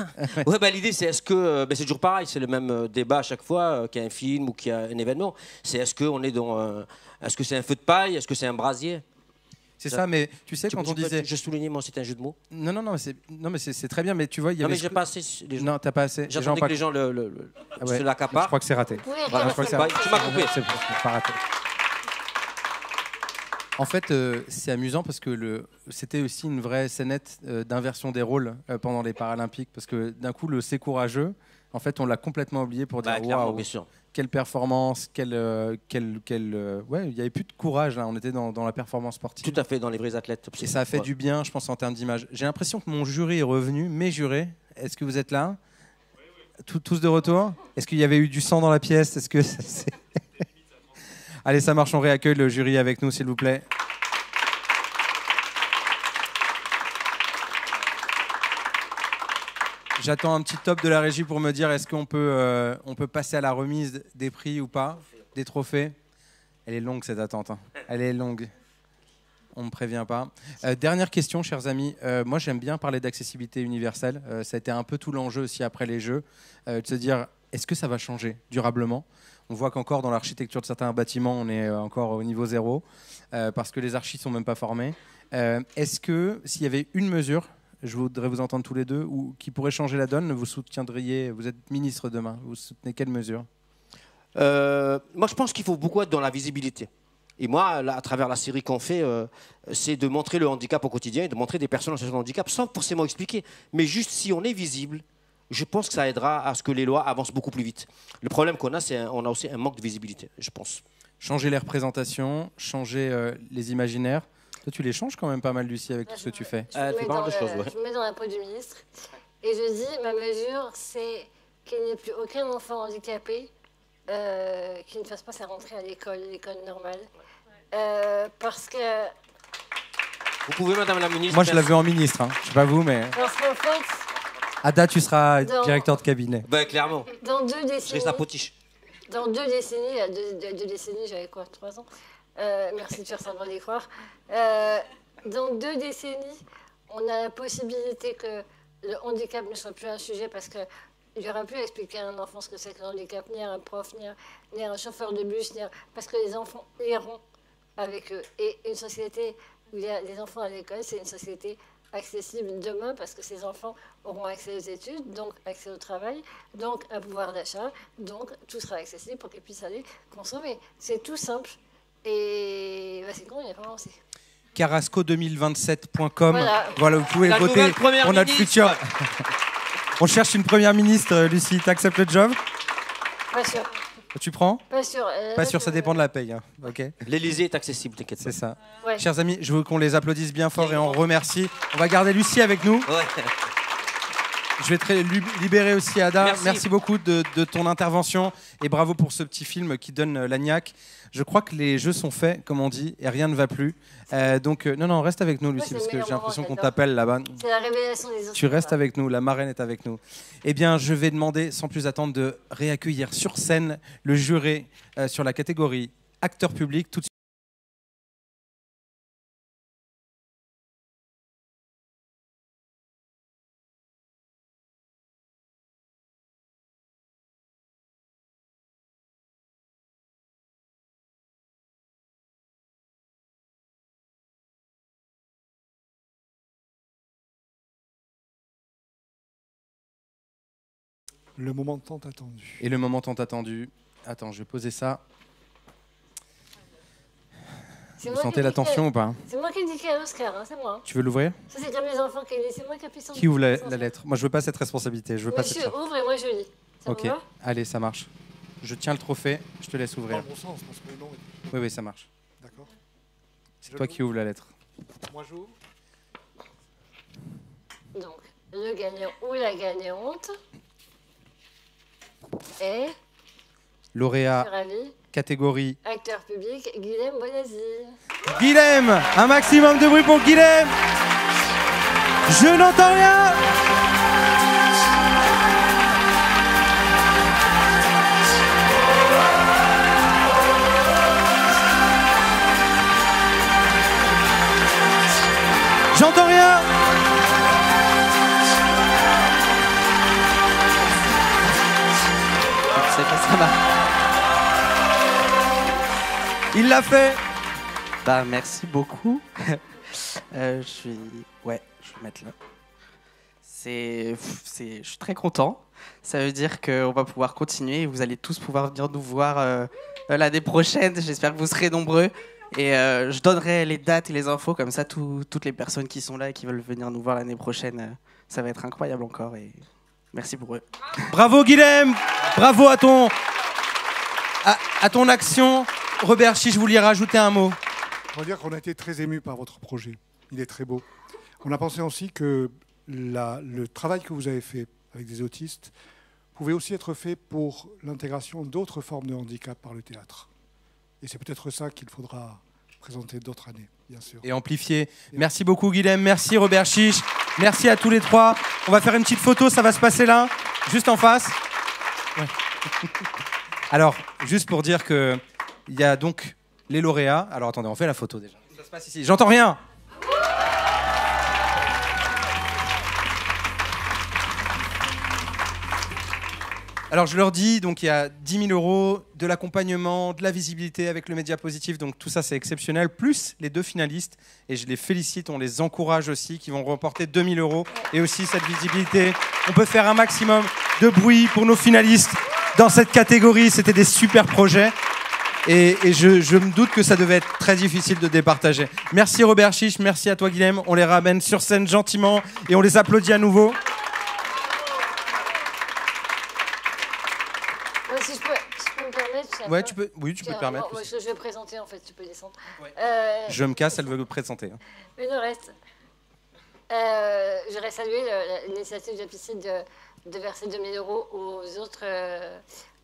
Ouais, l'idée c'est est-ce que c'est toujours pareil, c'est le même débat à chaque fois qu'il y a un film ou qu'il y a un événement. C'est est-ce qu'on est dans est-ce que c'est un feu de paille, est-ce que c'est un brasier. C'est ça, mais tu sais, quand on disait... Je soulignais, moi, c'était un jeu de mots. Non, mais c'est très bien, mais tu vois, il y avait... Non, mais j'ai pas assez... Non, t'as pas assez. J'attendais que les gens se l'accaparent. Je crois que c'est raté. Voilà, tu m'as coupé. C'est pas raté. En fait, c'est amusant parce que c'était aussi une vraie scénette d'inversion des rôles pendant les Paralympiques. Parce que d'un coup, le c'est courageux, en fait, on l'a complètement oublié pour dire waouh, quelle performance, ouais, il n'y avait plus de courage là, on était dans la performance sportive. Tout à fait, dans les vrais athlètes. Et ça a fait du bien, je pense, en termes d'image. J'ai l'impression que mon jury est revenu, mes jurés. Est-ce que vous êtes là? Tous de retour? Est-ce qu'il y avait eu du sang dans la pièce? Est-ce que c'est... Allez, ça marche, on réaccueille le jury avec nous, s'il vous plaît. J'attends un petit top de la régie pour me dire est-ce qu'on peut passer à la remise des prix ou pas, des trophées. Elle est longue cette attente, hein. Elle est longue. On ne me prévient pas. Dernière question, chers amis. Moi, j'aime bien parler d'accessibilité universelle. Ça a été un peu tout l'enjeu aussi après les Jeux, de se dire est-ce que ça va changer durablement? On voit qu'encore dans l'architecture de certains bâtiments, on est encore au niveau zéro, parce que les archis ne sont même pas formés. Est-ce que s'il y avait une mesure, je voudrais vous entendre tous les deux, qui pourrait changer la donne, vous soutiendriez, vous êtes ministre demain, vous soutenez quelle mesure? Moi, je pense qu'il faut beaucoup être dans la visibilité. Et moi, là, à travers la série qu'on fait, c'est de montrer le handicap au quotidien et de montrer des personnes en situation de handicap sans forcément expliquer. Mais juste si on est visible, je pense que ça aidera à ce que les lois avancent beaucoup plus vite. Le problème qu'on a, c'est qu'on a aussi un manque de visibilité, je pense. Changer les représentations, changer les imaginaires. Toi, tu les changes quand même pas mal, Lucie, avec tout ce que tu fais. Je me mets dans la peau du ministre et je dis, ma mesure, c'est qu'il n'y ait plus aucun enfant handicapé qui ne fasse pas sa rentrée à l'école normale. Parce que... Vous pouvez, Madame la Ministre... Moi, je l'ai vu en ministre, hein. Je sais pas vous, mais... Parce qu'en fait... Ada, tu seras directeur de cabinet. Clairement. Dans 2 décennies... Je serai sa potiche. Dans 2 décennies, il y a 2 décennies, j'avais quoi, 3 ans merci de faire semblant d'y croire. Dans 2 décennies, on a la possibilité que le handicap ne soit plus un sujet parce qu'il n'y aura plus à expliquer à un enfant ce que c'est que le handicap, ni à un prof, ni à un chauffeur de bus, parce que les enfants iront avec eux. Et une société où il y a des enfants à l'école, c'est une société accessible demain parce que ces enfants auront accès aux études, donc accès au travail, donc un pouvoir d'achat, donc tout sera accessible pour qu'ils puissent aller consommer. C'est tout simple et bah, c'est con, il n'y a pas avancé. Carrasco2027.com. Voilà. Vous pouvez La voter nouvelle première pour notre ministre. futur. On cherche une première ministre, Lucie. T'acceptes le job? Pas sûr. Tu prends? Pas sûr. Pas sûr, ça dépend de la paye. Hein. Ok. L'Élysée est accessible, t'inquiète pas. C'est ça. Ouais. Chers amis, je veux qu'on les applaudisse bien fort et on remercie. On va garder Lucie avec nous. Ouais. Je vais te libérer aussi, Ada. Merci. Beaucoup de ton intervention et bravo pour ce petit film qui donne la niaque. Je crois que les jeux sont faits, comme on dit, et rien ne va plus. Donc, non, reste avec nous, Lucie, parce que j'ai l'impression qu'on t'appelle là-bas. C'est la révélation des autres. Tu restes avec nous, la marraine est avec nous. Eh bien, je vais demander, sans plus attendre, de réaccueillir sur scène le jury sur la catégorie acteur public. Tout de suite. Le moment tant attendu. Et le moment tant attendu. Attends, je vais poser ça. Vous sentez la tension ou pas? C'est moi qui ai indiqué à l'Oscar, hein, c'est moi. Tu veux l'ouvrir? Ça, c'est comme les enfants qui disent, c'est moi qui appuie sur Qui ouvre la lettre? Moi, je veux pas cette responsabilité. Je veux pas Monsieur cette... ouvre et moi je lis. Ça Ok, vous va? allez, ça marche. Je tiens le trophée, je te laisse ouvrir. Dans le bon sens, parce que le nom est... Oui, oui, ça marche. D'accord. C'est toi qui ouvre la lettre. Moi, j'ouvre. Donc, le gagnant ou la gagnante est... Lauréat, je suis ravie, catégorie. acteur public, Guilhem Bonazzi. Guilhem, un maximum de bruit pour Guilhem. Je n'entends rien. J'entends rien. C'est pas ça va. Il l'a fait. Bah, merci beaucoup. Je suis ouais, je vais mettre là. Je suis très content. Ça veut dire qu'on va pouvoir continuer et vous allez tous pouvoir venir nous voir l'année prochaine. J'espère que vous serez nombreux. Et je donnerai les dates et les infos, comme ça toutes les personnes qui sont là et qui veulent venir nous voir l'année prochaine, ça va être incroyable encore. Et merci pour eux. Bravo Guilhem. Bravo à ton action. Robert Chiche, vous vouliez rajouter un mot? On va dire qu'on a été très émus par votre projet. Il est très beau. On a pensé aussi que le travail que vous avez fait avec des autistes pouvait aussi être fait pour l'intégration d'autres formes de handicap par le théâtre. Et c'est peut-être ça qu'il faudra présenter d'autres années, bien sûr. Et amplifier. Merci beaucoup Guilhem, merci Robert Chiche, merci à tous les trois. On va faire une petite photo, ça va se passer là, juste en face. Ouais. Alors, juste pour dire que il y a donc les lauréats. Alors attendez, on fait la photo déjà. Ça se passe ici. J'entends rien. Alors je leur dis, donc il y a 10 000 €, de l'accompagnement, de la visibilité avec le média positif, donc tout ça c'est exceptionnel, plus les deux finalistes, et je les félicite, on les encourage aussi, qui vont remporter 2 000 €, et aussi cette visibilité. On peut faire un maximum de bruit pour nos finalistes dans cette catégorie, c'était des super projets, et je me doute que ça devait être très difficile de départager. Merci Robert Chiche, merci à toi Guilhem, on les ramène sur scène gentiment, et on les applaudit à nouveau. Si je peux me permettre. Ouais, tu peux te permettre. Moi, je vais présenter en fait, tu peux descendre. Ouais. Je me casse, elle veut me présenter. Mais le reste. J'aurais salué l'initiative de la piscine de verser 2 000 € aux autres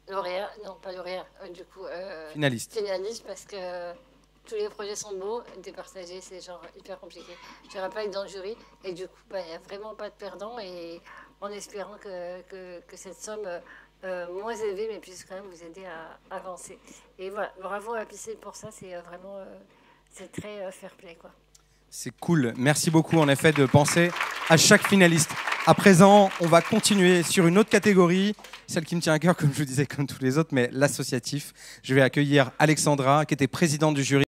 lauréats. Non, pas lauréats, du coup. Finalistes. Finalistes, parce que tous les projets sont beaux, départager, c'est genre hyper compliqué. Je ne pas être dans le jury, et du coup, il n'y a vraiment pas de perdants, et en espérant que cette somme. Moins élevé, mais puisse quand même vous aider à avancer. Et voilà, bravo à Piscine pour ça, c'est vraiment c'est très fair play, quoi. C'est cool, merci beaucoup en effet de penser à chaque finaliste. À présent, on va continuer sur une autre catégorie, celle qui me tient à cœur, comme je vous disais, comme tous les autres, mais l'associatif. Je vais accueillir Alexandra, qui était présidente du jury.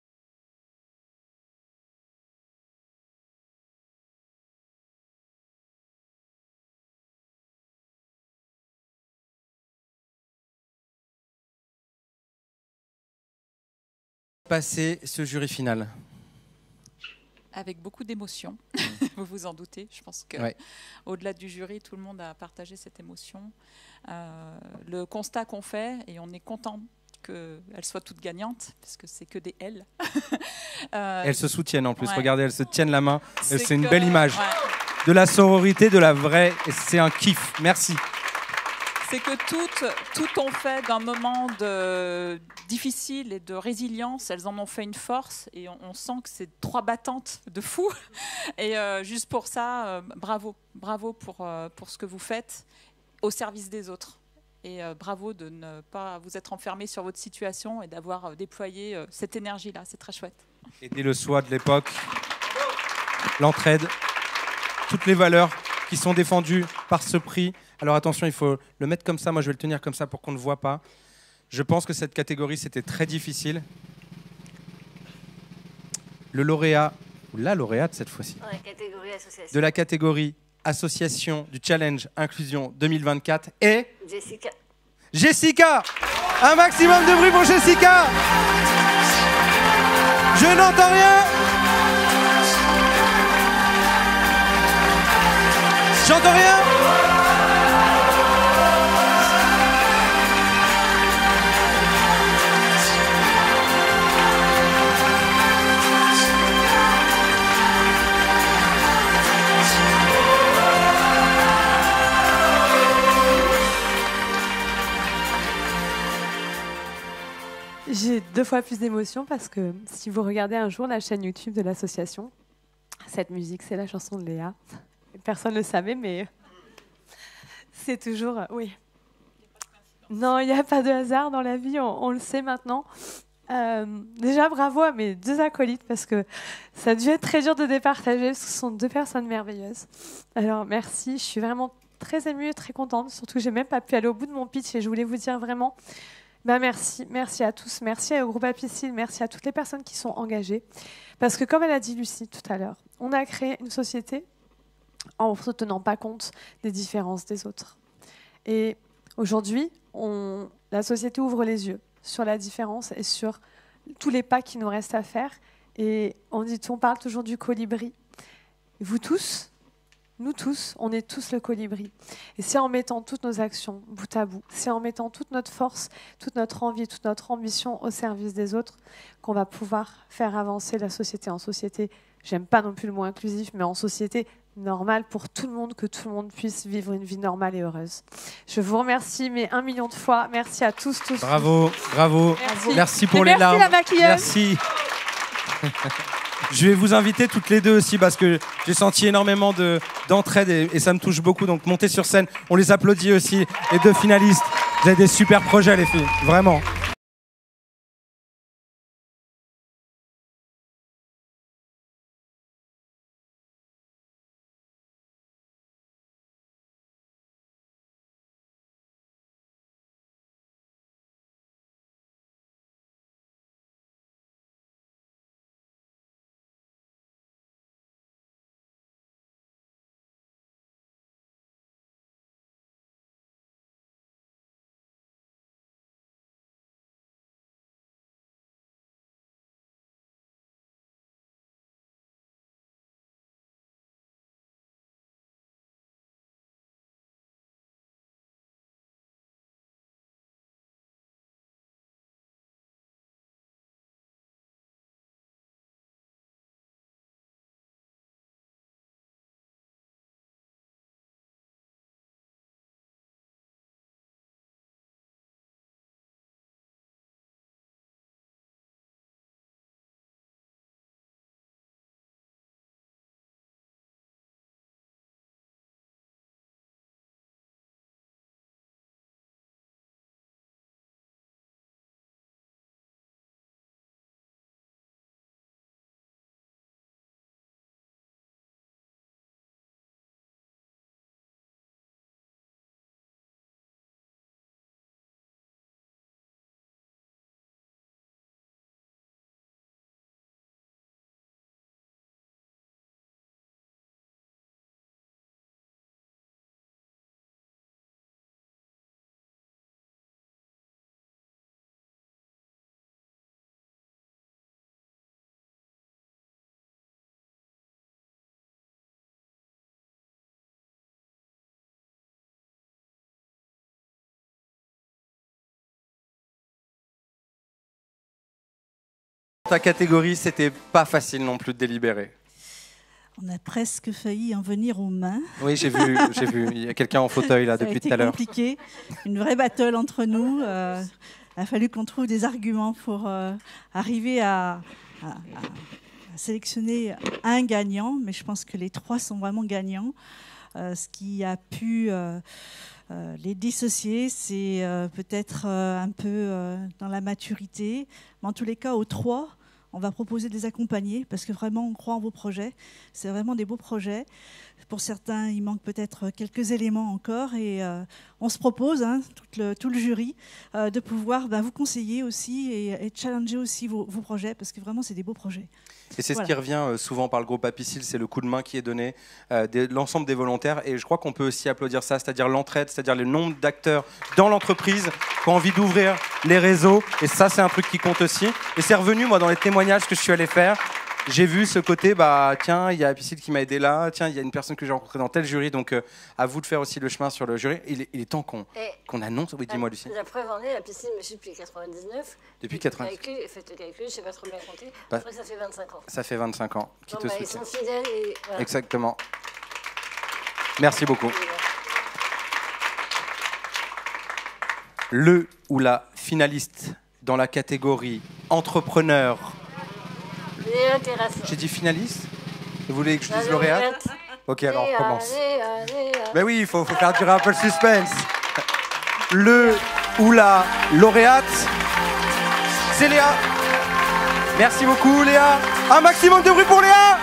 passé ce jury final? Avec beaucoup d'émotion, vous vous en doutez. Je pense que Ouais. au-delà du jury, tout le monde a partagé cette émotion. Le constat qu'on fait, et on est content qu'elles soient toutes gagnantes, parce que c'est que des L. Elles se soutiennent en plus. Ouais. Regardez, elles se tiennent la main. C'est une que- belle image. ouais. De la sororité, de la vraie. Et c'est un kiff. Merci. C'est que toutes ont fait d'un moment difficile et de résilience, elles en ont fait une force et on sent que c'est 3 battantes de fou. Et juste pour ça, bravo. Bravo pour ce que vous faites au service des autres. Et bravo de ne pas vous être enfermé sur votre situation et d'avoir déployé cette énergie-là. C'est très chouette. Aider le soi de l'époque, l'entraide, toutes les valeurs qui sont défendues par ce prix. Alors attention, il faut le mettre comme ça. Moi, je vais le tenir comme ça pour qu'on ne voit pas. Je pense que cette catégorie, c'était très difficile. Le lauréat, ou la lauréate cette fois-ci, Ouais, catégorie association. de la catégorie Association du Challenge Inclusion 2024 est Jessica. Jessica. Un maximum de bruit pour Jessica. Je n'entends rien. J'entends rien. J'ai 2 fois plus d'émotion parce que si vous regardez un jour la chaîne YouTube de l'association, cette musique, c'est la chanson de Léa. Personne ne le savait, mais c'est toujours... Oui. Non, il n'y a pas de hasard dans la vie, on le sait maintenant. Déjà, bravo à mes 2 acolytes parce que ça a dû être très dur de départager parce que ce sont 2 personnes merveilleuses. Alors, merci. Je suis vraiment très émue et très contente. Surtout que je n'ai même pas pu aller au bout de mon pitch et je voulais vous dire vraiment... merci, merci à tous, merci au groupe Apicil, merci à toutes les personnes qui sont engagées. Parce que comme elle a dit Lucie tout à l'heure, on a créé une société en ne se tenant pas compte des différences des autres. Et aujourd'hui, la société ouvre les yeux sur la différence et sur tous les pas qui nous restent à faire. Et on parle toujours du colibri. Vous tous, nous tous, on est tous le colibri. Et c'est en mettant toutes nos actions bout à bout, c'est en mettant toute notre force, toute notre envie, toute notre ambition au service des autres qu'on va pouvoir faire avancer la société en société, j'aime pas non plus le mot inclusif, mais en société normale pour tout le monde, que tout le monde puisse vivre une vie normale et heureuse. Je vous remercie, mais 1 million de fois. Merci à tous. Bravo, bravo. Merci pour les merci larmes. la maquilleuse. Merci. Je vais vous inviter toutes les deux aussi parce que j'ai senti énormément d'entraide et ça me touche beaucoup. Donc montez sur scène, on les applaudit aussi, les 2 finalistes. Vous avez des super projets les filles, vraiment. ta catégorie, c'était pas facile non plus de délibérer. On a presque failli en venir aux mains. Oui, j'ai vu. Il y a quelqu'un en fauteuil là depuis tout à l'heure. Ça a été compliqué, une vraie battle entre nous. Il a fallu qu'on trouve des arguments pour arriver à sélectionner un gagnant, mais je pense que les 3 sont vraiment gagnants. Ce qui a pu les dissocier, c'est peut-être un peu dans la maturité, mais en tous les cas, aux 3, on va proposer de les accompagner parce que vraiment, on croit en vos projets. C'est vraiment des beaux projets. Pour certains, il manque peut-être quelques éléments encore et on se propose, tout le jury, de pouvoir vous conseiller aussi et challenger aussi vos projets parce que vraiment, c'est des beaux projets. Et c'est ce qui revient souvent par le groupe Apicil, c'est le coup de main qui est donné de l'ensemble des volontaires. Et je crois qu'on peut aussi applaudir ça, c'est-à-dire l'entraide, c'est-à-dire le nombre d'acteurs dans l'entreprise qui ont envie d'ouvrir les réseaux. Et ça, c'est un truc qui compte aussi. Et c'est revenu, moi, dans les témoignages que je suis allé faire. J'ai vu ce côté, tiens, il y a Apicil qui m'a aidé là, tiens, il y a une personne que j'ai rencontrée dans tel jury, donc à vous de faire aussi le chemin sur le jury. Il est temps qu'on annonce. Oui, dis-moi, Lucie. La preuve en est, Apicil me suit depuis 99. Depuis 99. Faites le calcul, je ne sais pas trop bien compter. Après, ça fait 25 ans. Ça fait 25 ans qui te soutient. Ils sont fidèles. Et, voilà. Exactement. Merci beaucoup. Le ou la finaliste dans la catégorie entrepreneur. Léa Terrasse. J'ai dit finaliste. Vous voulez que je dise lauréate? Ok, alors on commence. Mais oui, il faut faire durer un peu le suspense. Le ou la lauréate, c'est Léa. Merci beaucoup, Léa. Un maximum de bruit pour Léa.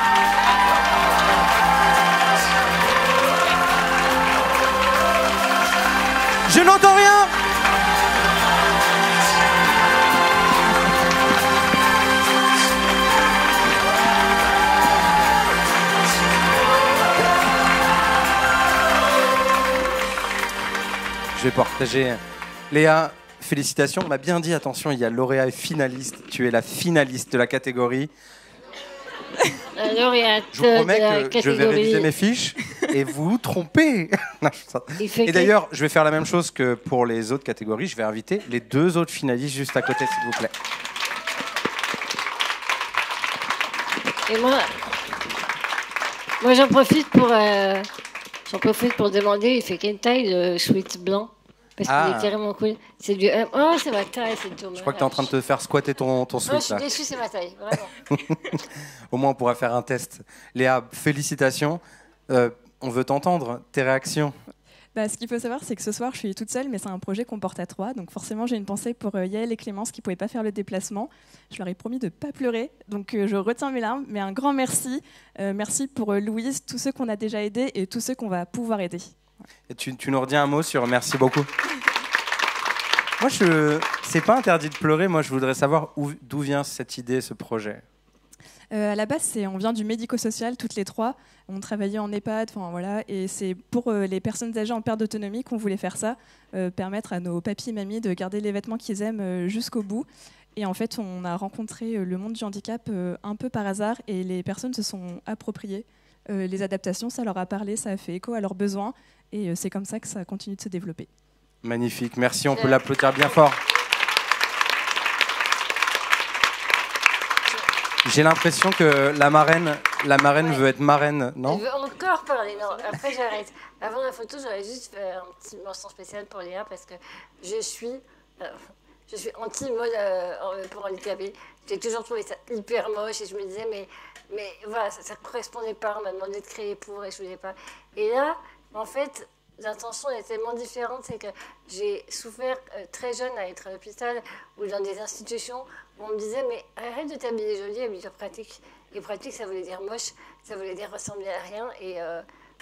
Je n'entends rien. Je vais partager. Léa, félicitations. On m'a bien dit, attention, il y a lauréat et finaliste. Tu es la finaliste de la catégorie. La lauréate. Je vous promets que je vais réviser mes fiches et vous tromper. Et d'ailleurs, je vais faire la même chose que pour les autres catégories. Je vais inviter les 2 autres finalistes juste à côté, s'il vous plaît. Et moi j'en profite pour demander, il fait quelle taille le sweat blanc? Parce qu'il est carrément cool. C'est du oh, c'est ma taille, c'est dommage. Je crois que tu es en train de te faire squatter ton sweat. Non, je suis déçue, c'est ma taille, vraiment. Au moins, on pourra faire un test. Léa, félicitations. On veut t'entendre, tes réactions. Ce qu'il faut savoir, c'est que ce soir, je suis toute seule, mais c'est un projet qu'on porte à 3. Donc forcément, j'ai une pensée pour Yael et Clémence qui ne pouvaient pas faire le déplacement. Je leur ai promis de ne pas pleurer, donc je retiens mes larmes. Mais un grand merci. Merci pour Louise, tous ceux qu'on a déjà aidés et tous ceux qu'on va pouvoir aider. Et tu nous redis un mot sur merci beaucoup. Moi, c'est pas interdit de pleurer. Moi, je voudrais savoir d'où vient cette idée, ce projet. À la base, on vient du médico-social, toutes les 3. On travaillait en EHPAD, voilà, et c'est pour les personnes âgées en perte d'autonomie qu'on voulait faire ça, permettre à nos papis et mamies de garder les vêtements qu'ils aiment jusqu'au bout. Et en fait, on a rencontré le monde du handicap un peu par hasard, et les personnes se sont appropriées les adaptations, ça leur a parlé, ça a fait écho à leurs besoins, et c'est comme ça que ça continue de se développer. Magnifique, merci, on peut l'applaudir bien fort. J'ai l'impression que la marraine veut être marraine, non? Elle veut encore parler, non. Après, j'arrête. Avant la photo, j'aurais juste fait un petit mention spécial pour Léa parce que je suis anti-mode pour handicapés. J'ai toujours trouvé ça hyper moche et je me disais, mais voilà, ça ne correspondait pas. On m'a demandé de créer pour et je ne voulais pas. Et là, en fait, l'intention est tellement différente, c'est que j'ai souffert très jeune à être à l'hôpital ou dans des institutions où on me disait mais arrête de t'habiller jolie, habille-toi pratique. Et pratique, ça voulait dire moche, ça voulait dire ressembler à rien. Et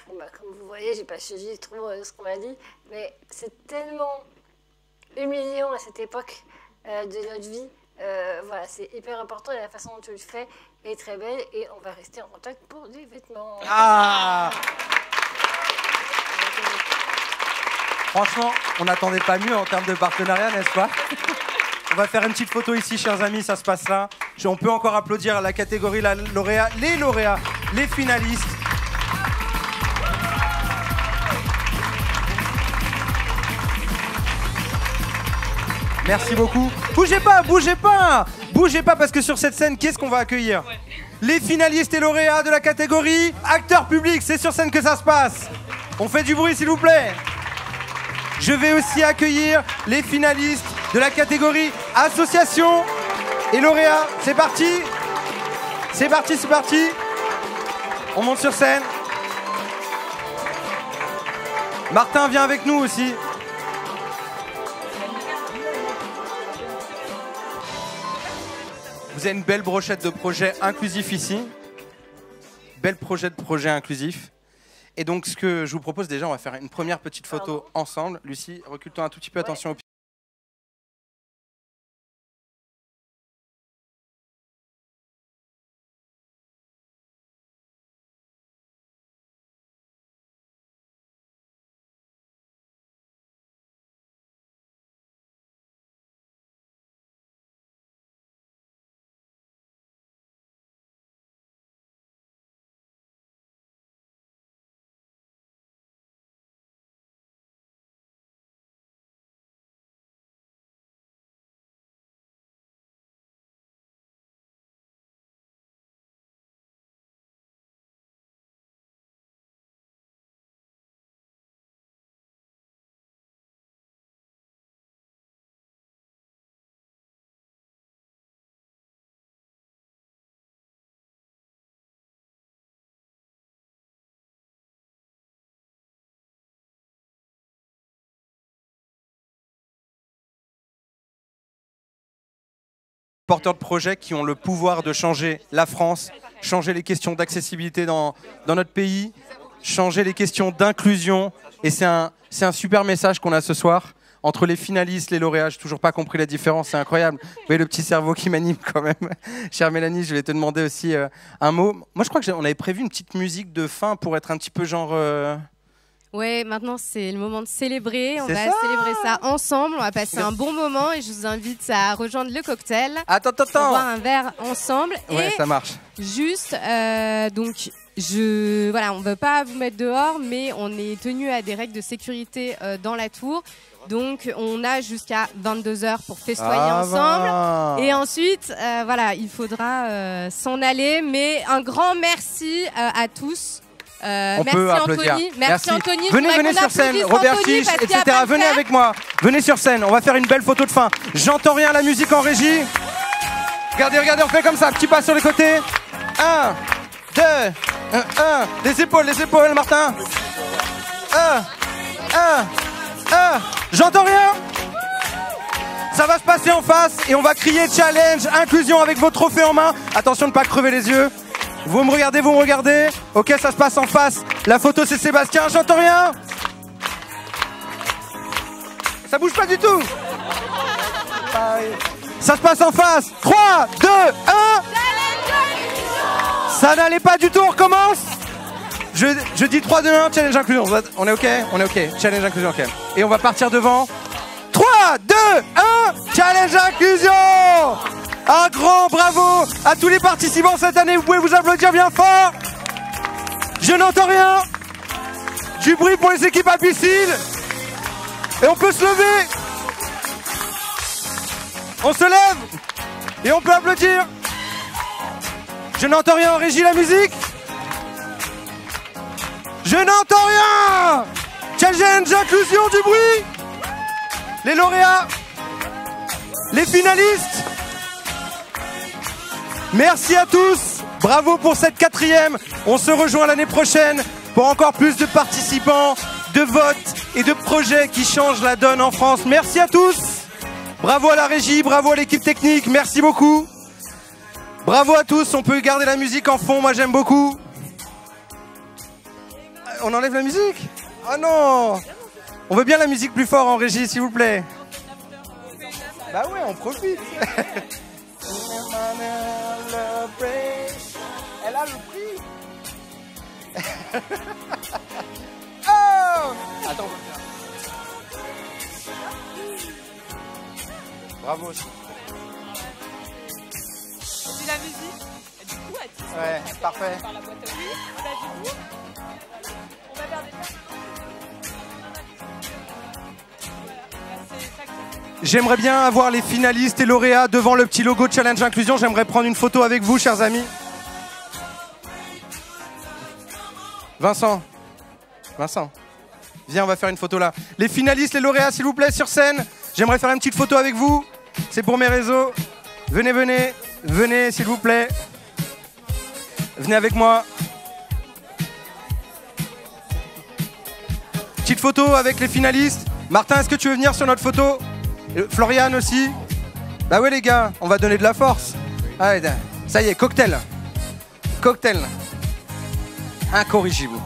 comme vous voyez, j'ai pas suivi trop ce qu'on m'a dit, mais c'est tellement humiliant à cette époque de notre vie. Voilà, c'est hyper important et la façon dont tu le fais est très belle et on va rester en contact pour des vêtements. Ah! Franchement, on n'attendait pas mieux en termes de partenariat, n'est-ce pas? On va faire une petite photo ici, chers amis, ça se passe là. On peut encore applaudir la catégorie les lauréats, les finalistes. Merci beaucoup. Bougez pas, bougez pas. Bougez pas parce que sur cette scène, qu'est-ce qu'on va accueillir? Les finalistes et lauréats de la catégorie acteurs publics. C'est sur scène que ça se passe. On fait du bruit s'il vous plaît. Je vais aussi accueillir les finalistes de la catégorie association et lauréats. C'est parti. C'est parti, c'est parti. On monte sur scène. Martin, viens avec nous aussi. Vous avez une belle brochette de projets inclusifs ici. Belle projet de projet inclusif. Et donc, ce que je vous propose déjà, on va faire une première petite photo ensemble. Lucie, recule-toi un tout petit peu, attention au pied. Porteurs de projets qui ont le pouvoir de changer la France, changer les questions d'accessibilité dans notre pays, changer les questions d'inclusion. Et c'est un super message qu'on a ce soir. Entre les finalistes, les lauréats, j'ai toujours pas compris la différence, c'est incroyable. Vous voyez le petit cerveau qui m'anime quand même. Chère Mélanie, je vais te demander aussi un mot. Moi je crois qu'on avait prévu une petite musique de fin pour être un petit peu genre... Ouais, maintenant c'est le moment de célébrer. On va célébrer ça ensemble. On va passer un bon moment et je vous invite à rejoindre le cocktail. Attends. On va boire un verre ensemble. Ouais, ça marche. Juste, donc, voilà, on ne veut pas vous mettre dehors, mais on est tenu à des règles de sécurité dans la tour. Donc, on a jusqu'à 22h pour festoyer ensemble. Et ensuite, voilà, il faudra s'en aller. Mais un grand merci à tous. Merci Anthony. Merci Anthony. Venez sur scène, Robert Chiche, etc. Venez avec moi. Venez sur scène, on va faire une belle photo de fin. J'entends rien, la musique en régie. Regardez, on fait comme ça, petit pas sur les côtés. 1, 2, 1. Les épaules, Martin. 1. J'entends rien. Ça va se passer en face et on va crier challenge, inclusion avec vos trophées en main. Attention de ne pas crever les yeux. Vous me regardez. Ok, ça se passe en face. La photo, c'est Sébastien. J'entends rien. Ça bouge pas du tout. Ça se passe en face. 3, 2, 1. Ça n'allait pas du tout. On recommence. Je dis 3, 2, 1. Challenge inclusion. On est ok. Challenge inclusion, ok. Et on va partir devant. 3, 2, 1. Challenge inclusion. Un grand bravo à tous les participants cette année. Vous pouvez vous applaudir bien fort. Je n'entends rien. Du bruit pour les équipes à piscine. Et on peut se lever. On se lève. Et on peut applaudir. Je n'entends rien en régie, la musique. Je n'entends rien. Challenge inclusion, du bruit. Les lauréats. Les finalistes. Merci à tous, bravo pour cette 4e. On se rejoint l'année prochaine pour encore plus de participants, de votes et de projets qui changent la donne en France. Merci à tous, bravo à la régie, bravo à l'équipe technique, merci beaucoup. Bravo à tous, on peut garder la musique en fond, moi j'aime beaucoup. On enlève la musique? Oh non! On veut bien la musique plus fort en régie, s'il vous plaît. Bah ouais, on profite. Elle a le prix. Oh! Attends, on va le faire. Bravo aussi. C'est la musique. Du coup, ouais, parfait. Par la boîte à oui. Bah, du coup, on va faire des choses. Voilà. Bah, c'est ça que J'aimerais bien avoir les finalistes et lauréats devant le petit logo Challenge Inclusion. J'aimerais prendre une photo avec vous, chers amis. Vincent, viens, on va faire une photo là. Les finalistes, les lauréats, s'il vous plaît, sur scène. J'aimerais faire une petite photo avec vous. C'est pour mes réseaux. Venez, s'il vous plaît. Venez avec moi. Petite photo avec les finalistes. Martin, est-ce que tu veux venir sur notre photo? Florian aussi. Bah ouais les gars, on va donner de la force. Allez, ça y est, cocktail. Cocktail. Incorrigible.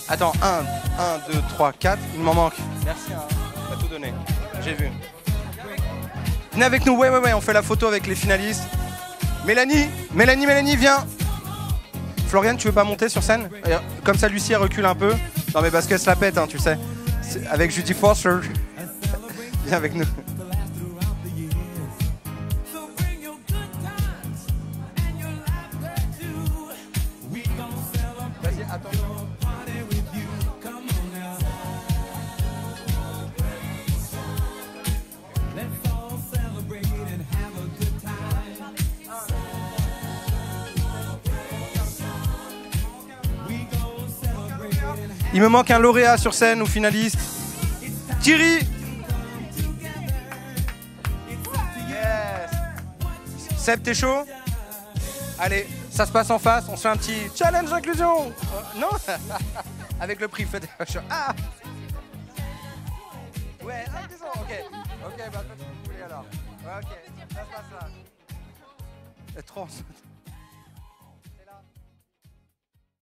Attends, 1, 2, 3, 4. Il m'en manque. Merci, hein. On va tout donner. J'ai vu. Venez avec nous. Ouais, on fait la photo avec les finalistes. Mélanie, viens. Florian, tu veux pas monter sur scène? Comme ça, Lucie, elle recule un peu. Non, mais parce qu'elle se la pète, hein, tu sais. Avec Judy Foster. Viens avec nous. Vas-y, attends. Il me manque un lauréat sur scène ou finaliste. Thierry. Yes. Seb, t'es chaud? Allez, ça se passe en face. On se fait un petit challenge inclusion. Non. Avec le prix. Ah. Ouais, disons. Ok, bah faites ce que vous voulez alors. Ok, ça se passe là. Trop.